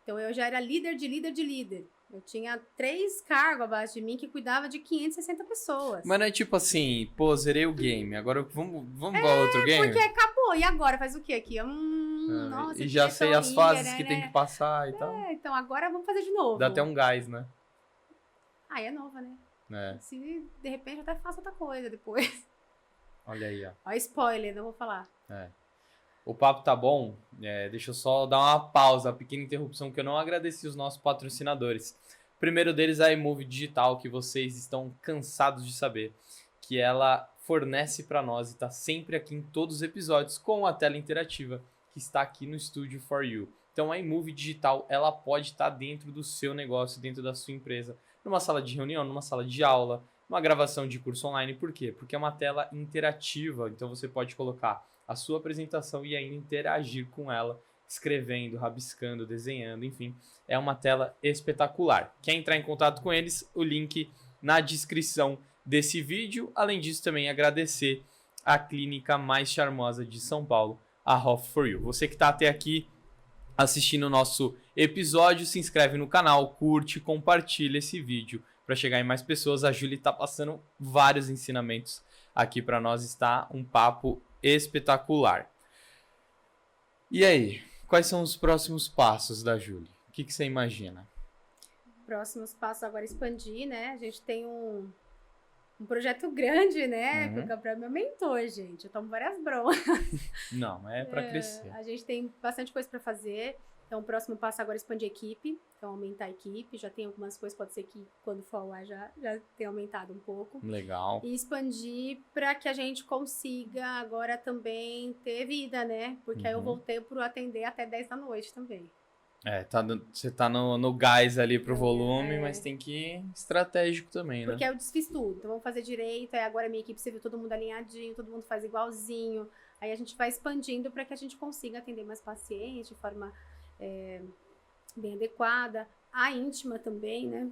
Então, eu já era líder de líder de líder. Eu tinha 3 cargos abaixo de mim que cuidava de 560 pessoas. Mas não é tipo assim, zerei o game, agora vamos pra outro game? Porque acabou. E agora? Faz o quê aqui? Nossa, e já sei as fases que tem que passar e tal. Então agora vamos fazer de novo. Dá até um gás, né? É nova, né? Se de repente eu até faço outra coisa depois. Olha aí, ó. Ó, spoiler, não vou falar. O papo tá bom, deixa eu só dar uma pausa, uma pequena interrupção, que eu não agradeci os nossos patrocinadores. O primeiro deles é a iMove Digital, que vocês estão cansados de saber, que ela fornece para nós e tá sempre aqui em todos os episódios com a tela interativa, que está aqui no Studio for You. Então a iMove Digital, ela pode estar dentro do seu negócio, dentro da sua empresa, numa sala de reunião, numa sala de aula, numa gravação de curso online. Por quê? Porque é uma tela interativa, então você pode colocar a sua apresentação e ainda interagir com ela, escrevendo, rabiscando, desenhando, enfim. É uma tela espetacular. Quer entrar em contato com eles? O link na descrição desse vídeo. Além disso, também agradecer a clínica mais charmosa de São Paulo, a Hoff for You. Você que está até aqui assistindo o nosso episódio, se inscreve no canal, curte, compartilha esse vídeo para chegar em mais pessoas. A Júlia está passando vários ensinamentos aqui para nós, está um papo espetacular. E aí, quais são os próximos passos da Júlia? O que você imagina? Próximos passos agora expandir, né? A gente tem um projeto grande, né? Que o Gabriel é meu mentor, gente. Eu tomo várias broncas. Não, é para crescer. A gente tem bastante coisa para fazer. Então, o próximo passo agora é expandir a equipe. Então, aumentar a equipe. Já tem algumas coisas, pode ser que quando for ao ar já tenha aumentado um pouco. Legal. E expandir para que a gente consiga agora também ter vida, né? Porque aí eu voltei para atender até 10 da noite também. Você tá no gás ali pro volume, mas tem que ir estratégico também, né? Porque eu desfiz tudo. Então, vamos fazer direito. Aí agora a minha equipe, você viu todo mundo alinhadinho, todo mundo faz igualzinho. Aí a gente vai expandindo para que a gente consiga atender mais pacientes de forma bem adequada. A íntima também, né?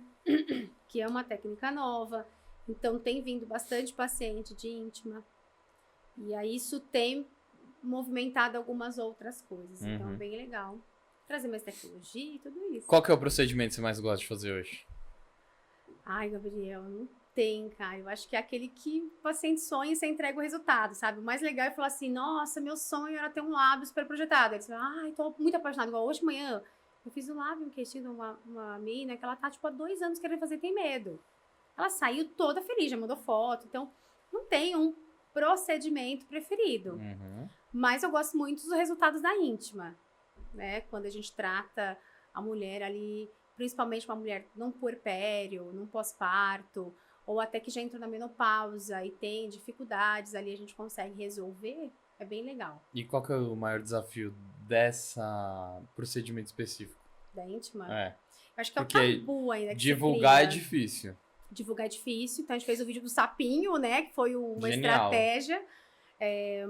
Que é uma técnica nova. Então, tem vindo bastante paciente de íntima. E aí, isso tem movimentado algumas outras coisas. Então, é bem legal. Trazer mais tecnologia e tudo isso. Qual que é o procedimento que você mais gosta de fazer hoje? Ai, Gabriel, não tem, cara. Eu acho que é aquele que o paciente sonha e você entrega o resultado, sabe? O mais legal é falar assim, nossa, meu sonho era ter um lábio super projetado. Aí você fala, ai, tô muito apaixonada. Igual hoje de manhã, eu fiz um lábio, um queixinho de uma mina que ela tá, tipo, há 2 anos querendo fazer, tem medo. Ela saiu toda feliz, já mandou foto. Então, não tem um procedimento preferido. Mas eu gosto muito dos resultados da íntima, né? Quando a gente trata a mulher ali, principalmente uma mulher não puerpério, não pós-parto, ou até que já entrou na menopausa e tem dificuldades ali, a gente consegue resolver, é bem legal. E qual que é o maior desafio dessa procedimento específico? Da íntima? É. Eu acho que é o Porque tabu ainda que divulgar é se cria. difícil. Divulgar é difícil, então a gente fez o vídeo do sapinho, né, que foi uma Genial. estratégia,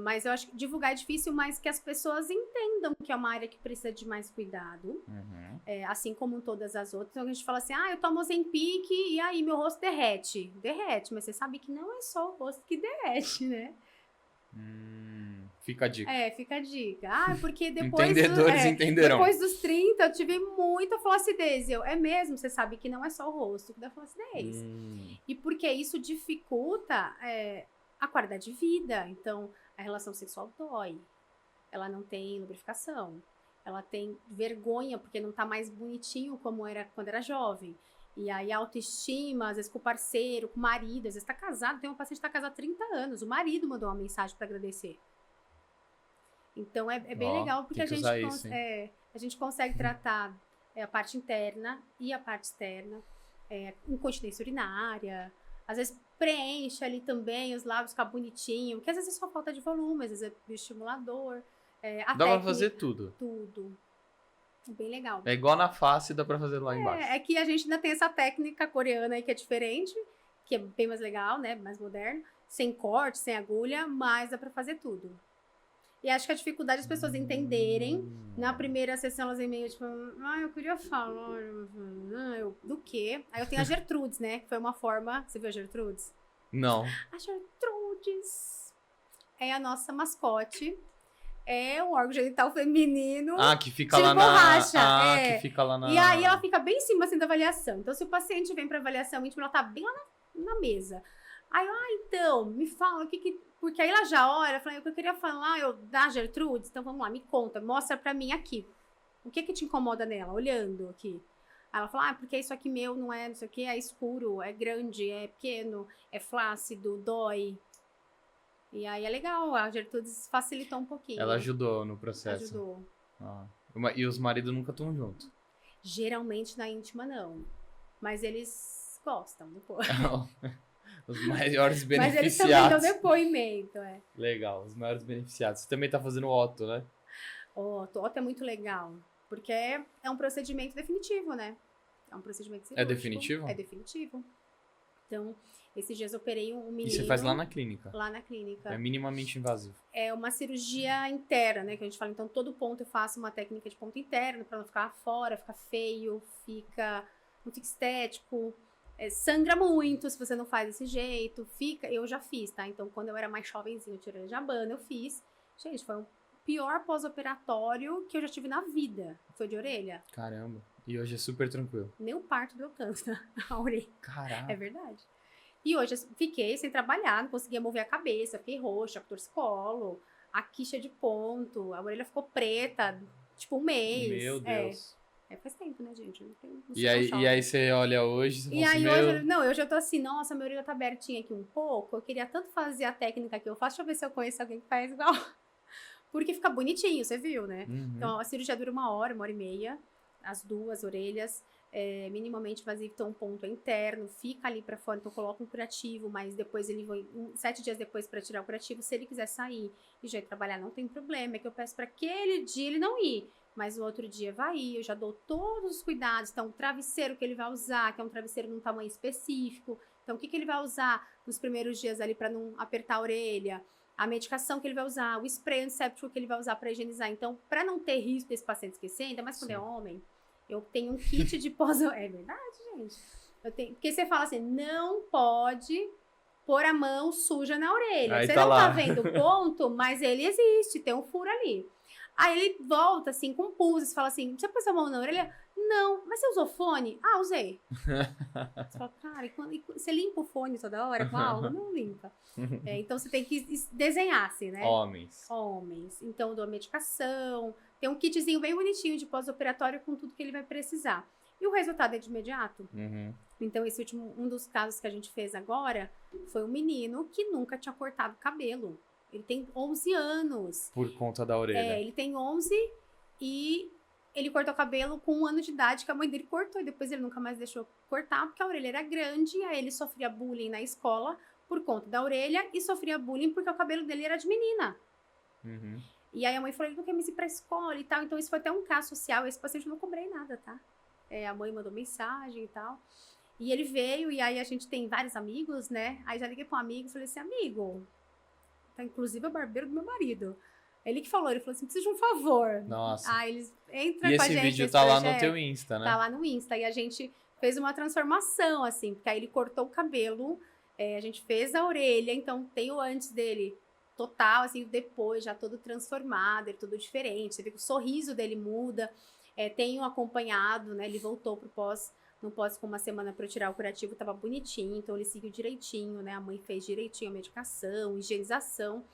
mas eu acho que divulgar é difícil, mas que as pessoas entendam que é uma área que precisa de mais cuidado, assim como todas as outras. Então a gente fala assim, eu tomo Ozempic e aí meu rosto derrete. Derrete, mas você sabe que não é só o rosto que derrete, né? Fica a dica. Fica a dica. Porque depois... Entendedores entenderão. Depois dos 30, eu tive muita flacidez. É mesmo, você sabe que não é só o rosto que dá flacidez. E porque isso dificulta a qualidade de vida. Então, a relação sexual dói. Ela não tem lubrificação. Ela tem vergonha, porque não tá mais bonitinho como era quando era jovem. E aí a autoestima, às vezes com o parceiro, com o marido, às vezes tá casado, tem uma paciente que tá casada há 30 anos, o marido mandou uma mensagem para agradecer. Então é bem legal, porque a gente consegue tratar a parte interna e a parte externa, incontinência urinária, às vezes preenche ali também os lábios, ficar bonitinho, porque às vezes é só falta de volume, às vezes é bioestimulador. Dá pra fazer tudo. Tudo. Bem legal. É igual na face, dá pra fazer lá embaixo. É que a gente ainda tem essa técnica coreana aí que é diferente, que é bem mais legal, né? Mais moderno. Sem corte, sem agulha, mas dá pra fazer tudo. E acho que a dificuldade é as pessoas entenderem. Na primeira sessão elas vêm meio tipo, eu queria falar do quê? Aí eu tenho a Gertrudes, né? Que foi uma forma... Você viu a Gertrudes? Não. A Gertrudes é a nossa mascote. É um órgão genital feminino. Que fica de lá borracha. que fica lá na... E aí ela fica bem em cima assim da avaliação. Então, se o paciente vem pra avaliação íntima, ela tá bem lá na mesa. Aí, então, me fala o que... Porque aí ela já olha, fala, o que eu queria falar, da Gertrudes, então vamos lá, me conta, mostra pra mim aqui. O que te incomoda nela, olhando aqui? Aí ela fala, porque isso aqui meu não é, não sei o que, é escuro, é grande, é pequeno, é flácido, dói. E aí é legal, a Gertrudes facilitou um pouquinho. Ela ajudou no processo. Ajudou. E os maridos nunca estão juntos? Geralmente na íntima não, mas eles gostam depois. Os maiores beneficiados. Mas eles também dão depoimento, Legal, os maiores beneficiados. Você também tá fazendo Otto, né? Otto é muito legal, porque é um procedimento definitivo, né? É um procedimento cirúrgico. É definitivo? É definitivo. Então, esses dias eu operei um menino... E você faz lá na clínica? Lá na clínica. É minimamente invasivo. É uma cirurgia interna, né? Que a gente fala, então, todo ponto eu faço uma técnica de ponto interno, pra não ficar fora, fica feio, não fica estético... sangra muito se você não faz desse jeito, eu já fiz, tá? Então, quando eu era mais jovenzinho, eu tirei a jabana, eu fiz. Gente, foi o pior pós-operatório que eu já tive na vida. Foi de orelha. Caramba. E hoje é super tranquilo. Nem o parto deu tanto na orelha. Caraca. É verdade. E hoje eu fiquei sem trabalhar, não conseguia mover a cabeça, fiquei roxa, com torcicolo, a quicha de ponto, a orelha ficou preta, tipo 1 mês. Meu Deus. Faz tempo, né, gente? Não e aí você olha hoje... Você e aí hoje eu tô assim, nossa, minha orelha tá abertinha aqui um pouco, eu queria tanto fazer a técnica que eu faço, deixa eu ver se eu conheço alguém que faz igual. Porque fica bonitinho, você viu, né? Então, a cirurgia dura 1 hora, 1h30, as 2 orelhas, minimamente invasivo, então um ponto interno, fica ali pra fora, então coloca um curativo, mas depois ele vai, 7 dias depois pra tirar o curativo, se ele quiser sair e já ir trabalhar, não tem problema, é que eu peço pra aquele dia ele não ir. Mas o outro dia vai ir, eu já dou todos os cuidados. Então, o travesseiro que ele vai usar, que é um travesseiro num tamanho específico. Então, o que ele vai usar nos primeiros dias ali para não apertar a orelha? A medicação que ele vai usar, o spray antisséptico que ele vai usar para higienizar. Então, para não ter risco desse paciente esquecer, ainda mais quando é homem, Eu tenho um kit de pós... É verdade, gente. Porque você fala assim, não pode pôr a mão suja na orelha. Aí Você tá não lá. tá vendo o ponto, mas ele existe, tem um furo ali. Aí ele volta, assim, com pulso, você fala assim, você pôs a mão na orelha? Não. Mas você usou fone? Ah, usei. Você fala, cara, e você limpa o fone toda hora com a aula? Não limpa. Então, você tem que desenhar, assim, né? Homens. Então, dou medicação. Tem um kitzinho bem bonitinho de pós-operatório com tudo que ele vai precisar. E o resultado é de imediato. Então, esse último, um dos casos que a gente fez agora, foi um menino que nunca tinha cortado cabelo. Ele tem 11 anos. Por conta da orelha. Ele tem 11 e ele cortou o cabelo com 1 ano de idade, que a mãe dele cortou. E depois ele nunca mais deixou cortar, porque a orelha era grande. E aí ele sofria bullying na escola por conta da orelha e sofria bullying porque o cabelo dele era de menina. E aí a mãe falou, ele não quer me ir pra escola e tal. Então isso foi até um caso social. Esse paciente eu não cobrei nada, tá? A mãe mandou mensagem e tal. E ele veio, e aí a gente tem vários amigos, né? Aí já liguei pra um amigo e falei assim, amigo, tá inclusive o barbeiro do meu marido. Ele que falou, ele falou assim, preciso de um favor. Nossa. Aí eles entram e com a esse gente. Vídeo tá lá no teu Insta, né? Tá lá no Insta. E a gente fez uma transformação, assim, porque aí ele cortou o cabelo, a gente fez a orelha, então tem o antes dele total, assim, depois já todo transformado, ele todo diferente. Você vê que o sorriso dele muda. Tenho acompanhado, né? Ele voltou pro pós, no pós com uma semana para eu tirar o curativo, tava bonitinho, então ele seguiu direitinho, né? A mãe fez direitinho a medicação, higienização.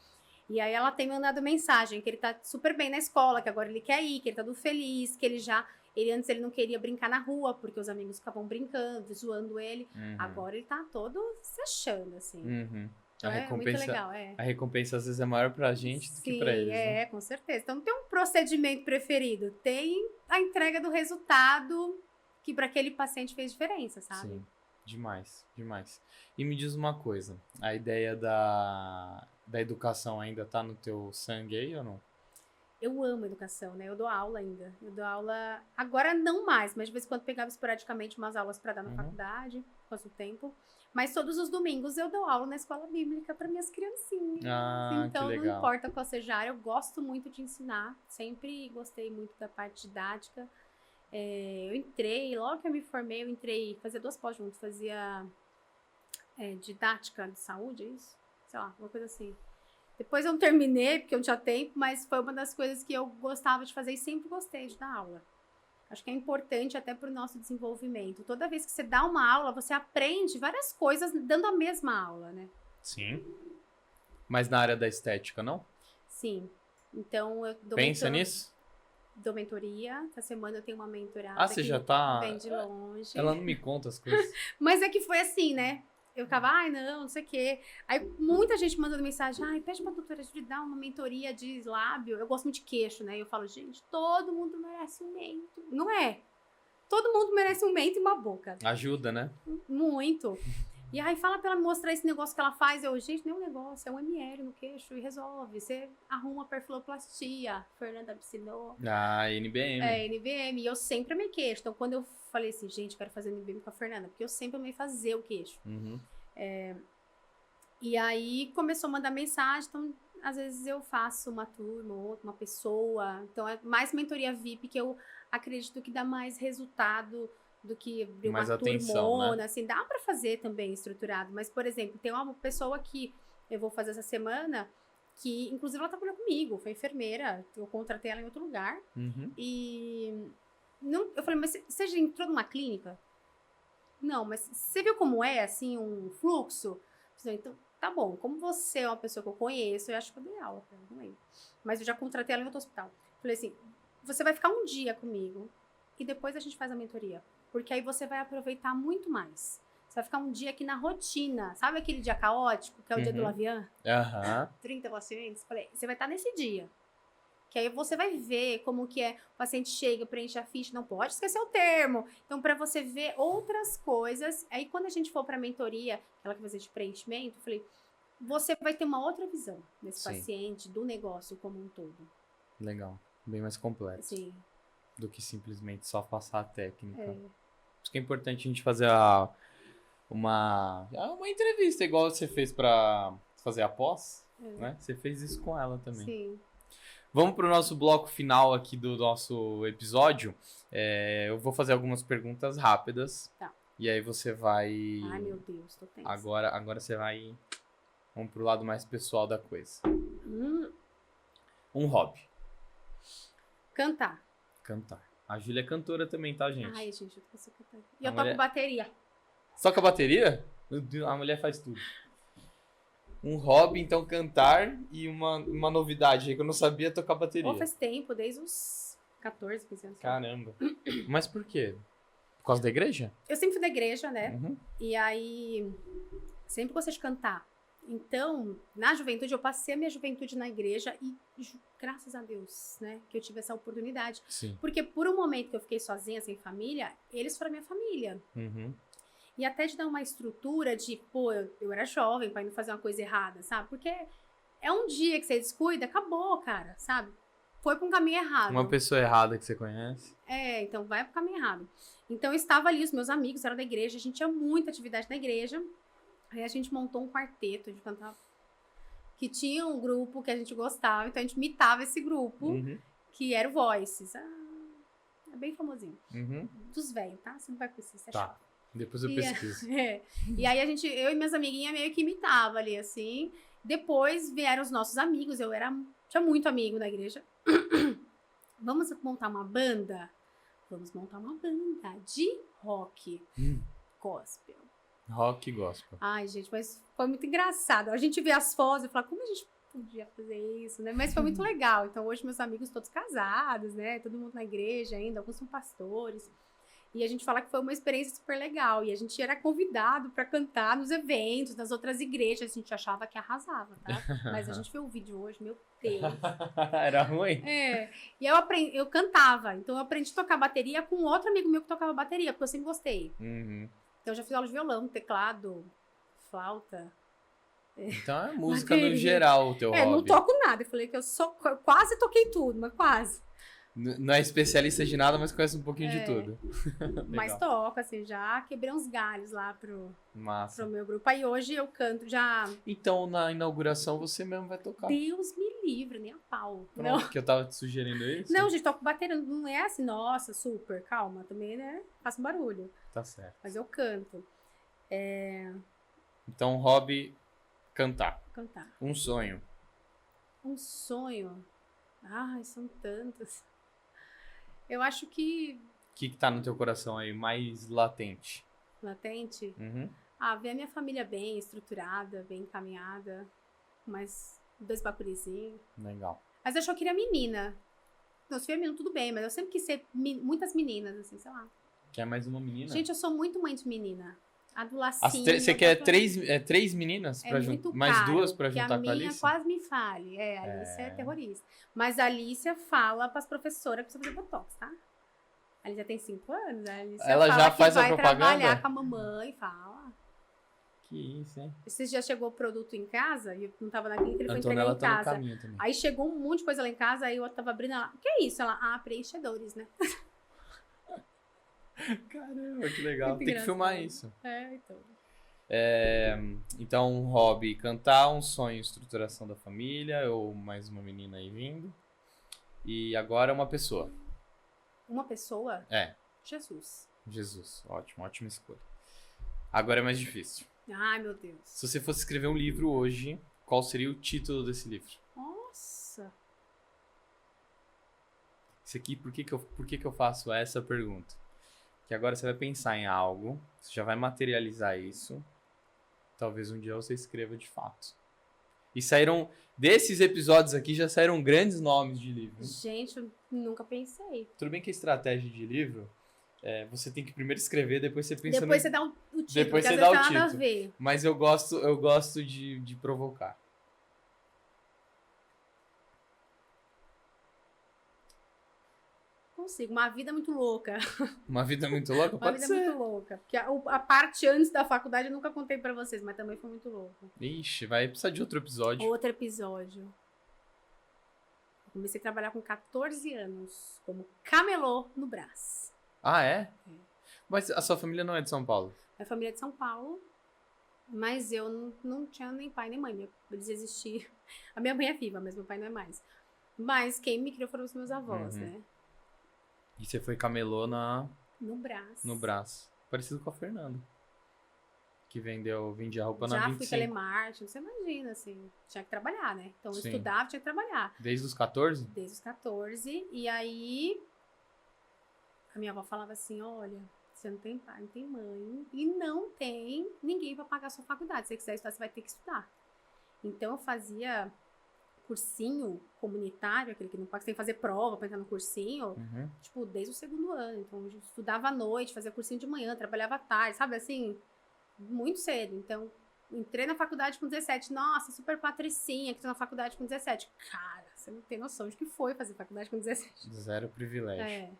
E aí ela tem mandado mensagem que ele tá super bem na escola, que agora ele quer ir, que ele tá tudo feliz, que ele antes ele não queria brincar na rua, porque os amigos ficavam brincando, zoando ele. Agora ele tá todo se achando, assim. Então é muito legal, A recompensa às vezes é maior pra gente do que pra eles. Né? Com certeza. Então não tem um procedimento preferido, tem a entrega do resultado que para aquele paciente fez diferença, sabe? Sim, demais. E me diz uma coisa, a ideia da educação ainda tá no teu sangue aí ou não? Eu amo educação, né? Eu dou aula ainda. Eu dou aula, agora não mais, mas de vez em quando pegava esporadicamente umas aulas para dar na faculdade, por causa do tempo. Mas todos os domingos eu dou aula na escola bíblica para minhas criancinhas. Então não importa qual seja a área, eu gosto muito de ensinar. Sempre gostei muito da parte didática. Eu entrei, logo que eu me formei, fazia 2 pós juntos, fazia didática de saúde, é isso? Sei lá, uma coisa assim. Depois eu não terminei, porque eu não tinha tempo, mas foi uma das coisas que eu gostava de fazer e sempre gostei de dar aula. Acho que é importante até para o nosso desenvolvimento. Toda vez que você dá uma aula, você aprende várias coisas dando a mesma aula, né? Sim. Mas na área da estética, não? Sim. Então, eu dou Pensa nisso? Dou mentoria. Essa semana eu tenho uma mentorada. Ah, você já tá... Vem de longe. Ela não me conta as coisas. Mas é que foi assim, né? Eu ficava, não sei o quê. Aí muita gente mandando mensagem, pede pra doutora Judy dar uma mentoria de lábio. Eu gosto muito de queixo, né? E eu falo, gente, todo mundo merece um mento. Não é? Todo mundo merece um mento e uma boca. Ajuda, né? Muito. E aí fala pra ela mostrar esse negócio que ela faz. Gente, não é um negócio, é um ML no queixo e resolve. Você arruma perfiloplastia. Fernanda ensinou. NBM. NBM. E eu sempre amei queixo. Então, quando eu falei assim, gente, eu quero fazer NBM com a Fernanda, porque eu sempre amei fazer o queixo. E aí começou a mandar mensagem. Então, às vezes eu faço uma turma ou outra, uma pessoa. Então, é mais mentoria VIP, que eu acredito que dá mais resultado do que abrir uma turmona, né? Assim, dá pra fazer também estruturado, mas, por exemplo, tem uma pessoa que eu vou fazer essa semana, que, inclusive, ela trabalhou comigo, foi enfermeira, eu contratei ela em outro lugar, e eu falei, mas você já entrou numa clínica? Não, mas você viu como é, assim, um fluxo? Então, tá bom, como você é uma pessoa que eu conheço, eu acho que eu dei aula pra ela, não lembro, mas eu já contratei ela em outro hospital. Falei assim, você vai ficar um dia comigo, e depois a gente faz a mentoria. Porque aí você vai aproveitar muito mais. Você vai ficar um dia aqui na rotina. Sabe aquele dia caótico, que é o dia do Lavian? 30 pacientes? Falei, você vai estar nesse dia. Que aí você vai ver como que é. O paciente chega, preenche a ficha, não pode esquecer o termo. Então, para você ver outras coisas. Aí, quando a gente for para a mentoria, aquela que vai fazer de preenchimento, eu falei, você vai ter uma outra visão desse paciente, do negócio como um todo. Legal. Bem mais completo. Sim. Do que simplesmente só passar a técnica. Por isso que é importante a gente fazer uma entrevista, igual você fez pra fazer a pós, né? Você fez isso com ela também. Sim. Vamos pro nosso bloco final aqui do nosso episódio. Eu vou fazer algumas perguntas rápidas. Tá. E aí você vai... Ai, meu Deus, tô tensa. Agora você vai... Vamos pro lado mais pessoal da coisa. Um hobby. Cantar. A Júlia é cantora também, tá, gente? Ai, gente, eu tô cantando. E eu toco bateria. Só com a bateria? Meu Deus, a mulher faz tudo. Um hobby, então, cantar. E uma novidade aí que eu não sabia, tocar bateria. Faz tempo, desde os 14, 15 anos. Caramba. Mas por quê? Por causa da igreja? Eu sempre fui da igreja, né? Uhum. E aí, sempre gostei de cantar. Então, na juventude, eu passei a minha juventude na igreja e, graças a Deus, né, que eu tive essa oportunidade. Sim. Porque por um momento que eu fiquei sozinha, sem família, eles foram minha família. Uhum. E até de dar uma estrutura de, pô, eu era jovem pra não fazer uma coisa errada, sabe? Porque é um dia que você descuida, acabou, cara, sabe? Foi pra um caminho errado. Uma pessoa errada que você conhece. Então vai pro caminho errado. Então eu estava ali, os meus amigos eram da igreja, a gente tinha muita atividade na igreja. Aí a gente montou um quarteto de cantar. Que tinha um grupo que a gente gostava, então a gente imitava esse grupo, que era o Voices. É bem famosinho. Dos velhos, tá? Você não vai conhecer, você é chato. Depois eu pesquiso. E aí eu e minhas amiguinhas meio que imitava ali, assim. Depois vieram os nossos amigos, tinha muito amigo na igreja. Vamos montar uma banda? Vamos montar uma banda de rock gospel. Rock gospel. Ai, gente, mas foi muito engraçado. A gente vê as fotos e fala, como a gente podia fazer isso, né? Mas foi muito legal. Então, hoje, meus amigos todos casados, né? Todo mundo na igreja ainda, alguns são pastores. E a gente fala que foi uma experiência super legal. E a gente era convidado para cantar nos eventos, nas outras igrejas. A gente achava que arrasava, tá? Mas a gente viu o vídeo hoje, meu Deus. Era ruim? E eu cantava. Então, eu aprendi a tocar bateria com outro amigo meu que tocava bateria, porque eu sempre gostei. Então, eu já fiz aula de violão, teclado, flauta. Então, é música no geral, o teu hobby. Não toco nada. Eu falei que eu quase toquei tudo, mas quase. Não é especialista de nada, mas conhece um pouquinho de tudo. Mas toco, assim, já quebrei uns galhos lá pro meu grupo. Aí hoje eu canto já... Então, na inauguração, você mesmo vai tocar. Deus me livre, nem a pau. Pronto, não. Que eu tava te sugerindo isso? Não, gente, toco bateria, não é assim, nossa, super, calma, também, né? Faço barulho. Tá certo. Mas eu canto. Então, hobby, cantar. Cantar. Um sonho. Um sonho? Ai, são tantos. Eu acho que... O que tá no teu coração aí, mais latente? Latente? Uhum. Ver a minha família bem estruturada, bem encaminhada. Mais 2 bacurizinhos. Legal. Mas eu acho que eu queria menina. Não, se for menino, tudo bem, mas eu sempre quis ser muitas meninas, assim, sei lá. Quer mais uma menina? Gente, eu sou muito mãe de menina. A do lacinho. Você quer 3 meninas? É muito mais caro, 2 pra juntar com a minha Alice? quase me fale. A Alice é terrorista. Mas a Alicia fala pras professoras que precisa fazer botox, tá? A Alicia tem 5 anos. A Alicia ela fala já que faz a vai propaganda? trabalhar com a mamãe, fala. Que isso, hein? Esses dias chegou o produto em casa e eu não tava na clínica, ele foi Antonella entregar em tá casa. no caminho também. Aí chegou um monte de coisa lá em casa, aí eu tava abrindo ela. O que é isso? Ela, preenchedores, né? Caramba, que legal. Muito Tem que engraçado. filmar isso. Então. Então, um hobby, cantar, um sonho, estruturação da família, ou mais uma menina aí vindo. E agora uma pessoa. Uma pessoa? Jesus. Jesus, ótimo, ótima escolha. Agora é mais difícil. Ai, meu Deus. Se você fosse escrever um livro hoje, qual seria o título desse livro? Nossa. Isso aqui, por que eu faço essa pergunta? Que agora você vai pensar em algo, você já vai materializar isso. Talvez um dia você escreva de fato. E saíram, desses episódios aqui, já saíram grandes nomes de livros. Gente, eu nunca pensei. Tudo bem que a estratégia de livro, você tem que primeiro escrever, depois você pensa Depois você dá o título, depois porque você às dá vezes o tem nada a título. ver. Mas eu gosto de provocar. Consigo. Uma vida muito louca. Uma vida muito louca? Uma Pode vida ser. muito louca. Porque a parte antes da faculdade eu nunca contei pra vocês, mas também foi muito louca. Ixi, vai precisar de outro episódio. Outro episódio. Eu comecei a trabalhar com 14 anos, como camelô no Brás. Ah, é? Mas a sua família não é de São Paulo? Minha família é de São Paulo, mas eu não tinha nem pai nem mãe. Eles existiam. A minha mãe é viva, mas meu pai não é mais. Mas quem me criou foram os meus avós, né? E você foi camelô no braço. No braço. Parecido com a Fernanda. Que vendia roupa na 25. Já fui telemarketing, você imagina, assim. Tinha que trabalhar, né? Então eu Sim. estudava, tinha que trabalhar. Desde os 14? Desde os 14. E aí, a minha avó falava assim, olha, você não tem pai, não tem mãe. E não tem ninguém pra pagar a sua faculdade. Se você quiser estudar, você vai ter que estudar. Então eu fazia cursinho comunitário, aquele que não pode, você tem que fazer prova pra entrar no cursinho, tipo, desde o 2º ano. Então eu estudava à noite, fazia cursinho de manhã, trabalhava à tarde, sabe assim? Muito cedo. Então, entrei na faculdade com 17. Nossa, super patricinha, que tô na faculdade com 17. Cara, você não tem noção de que foi fazer faculdade com 17. Zero privilégio. É.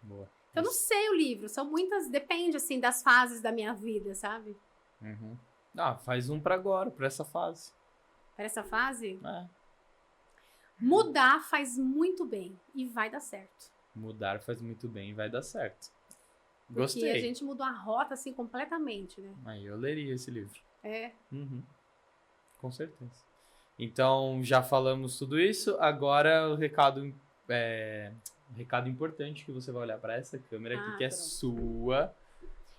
Boa. Eu não sei o livro, são muitas, depende, assim, das fases da minha vida, sabe? Ah, faz um pra agora, pra essa fase. Para essa fase? É. Mudar faz muito bem e vai dar certo. Mudar faz muito bem e vai dar certo. Porque Gostei. a gente mudou a rota, assim, completamente, né? Aí eu leria esse livro. É. Com certeza. Então, já falamos tudo isso. Agora, o recado importante que você vai olhar para essa câmera aqui, que é sua.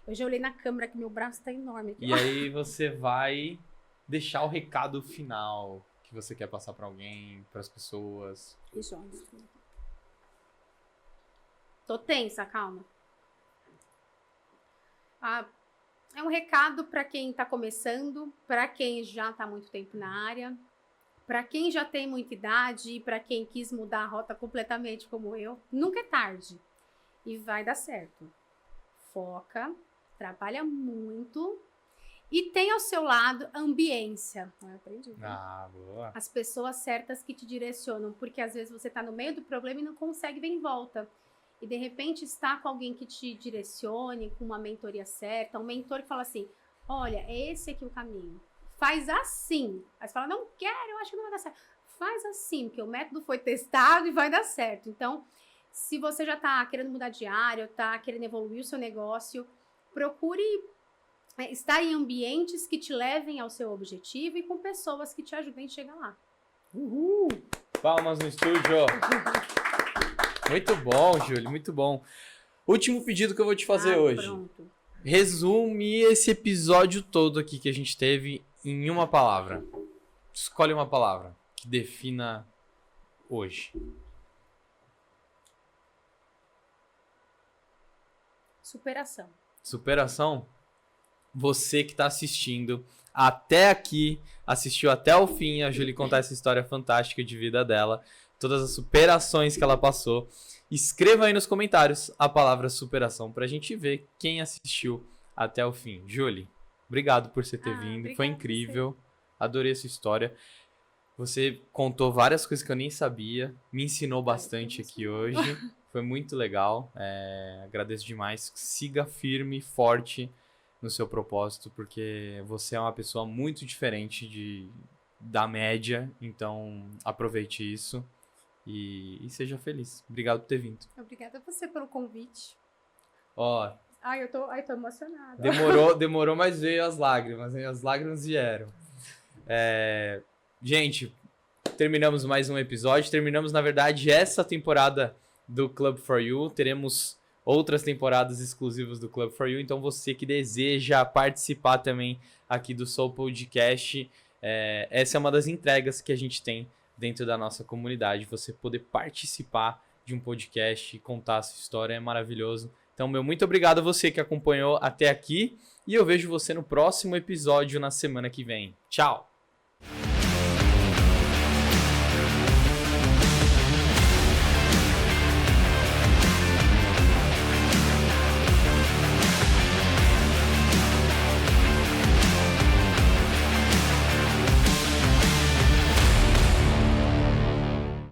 Eu já olhei na câmera que meu braço tá enorme aqui. E aí você vai deixar o recado final que você quer passar para alguém, para as pessoas. Isso, tô tensa, calma. É um recado para quem tá começando, para quem já tá há muito tempo na área, para quem já tem muita idade e para quem quis mudar a rota completamente como eu. Nunca é tarde e vai dar certo. Foca, trabalha muito e tem ao seu lado a ambiência. Eu aprendi. Boa. As pessoas certas que te direcionam, porque às vezes você tá no meio do problema e não consegue ver em volta. E de repente está com alguém que te direcione, com uma mentoria certa, um mentor que fala assim, olha, é esse aqui o caminho. Faz assim. Aí você fala, não quero, eu acho que não vai dar certo. Faz assim, porque o método foi testado e vai dar certo. Então, se você já está querendo mudar de área, ou está querendo evoluir o seu negócio, procure estar em ambientes que te levem ao seu objetivo e com pessoas que te ajudem a chegar lá. Uhul! Palmas no estúdio! Muito bom, Júlio, muito bom. Último pedido que eu vou te fazer hoje. Pronto. Resume esse episódio todo aqui que a gente teve em uma palavra. Escolhe uma palavra que defina hoje. Superação. Superação? Você que está assistindo até aqui, assistiu até o fim a Júlia contar essa história fantástica de vida dela, todas as superações que ela passou. Escreva aí nos comentários a palavra superação pra gente ver quem assistiu até o fim. Júlia, obrigado por você ter vindo, foi incrível, adorei essa história. Você contou várias coisas que eu nem sabia, me ensinou bastante aqui hoje, foi muito legal, agradeço demais. Siga firme e forte no seu propósito, porque você é uma pessoa muito diferente da média, então aproveite isso. E seja feliz. Obrigado por ter vindo. Obrigada a você pelo convite. Ó. Eu tô emocionada. Demorou, mas veio as lágrimas, hein? As lágrimas vieram. Gente, terminamos mais um episódio. Terminamos, na verdade, essa temporada do Club for You. Teremos outras temporadas exclusivas do Club for You. Então, você que deseja participar também aqui do Soul Podcast, essa é uma das entregas que a gente tem dentro da nossa comunidade. Você poder participar de um podcast e contar a sua história é maravilhoso. Então, muito obrigado a você que acompanhou até aqui e eu vejo você no próximo episódio na semana que vem. Tchau!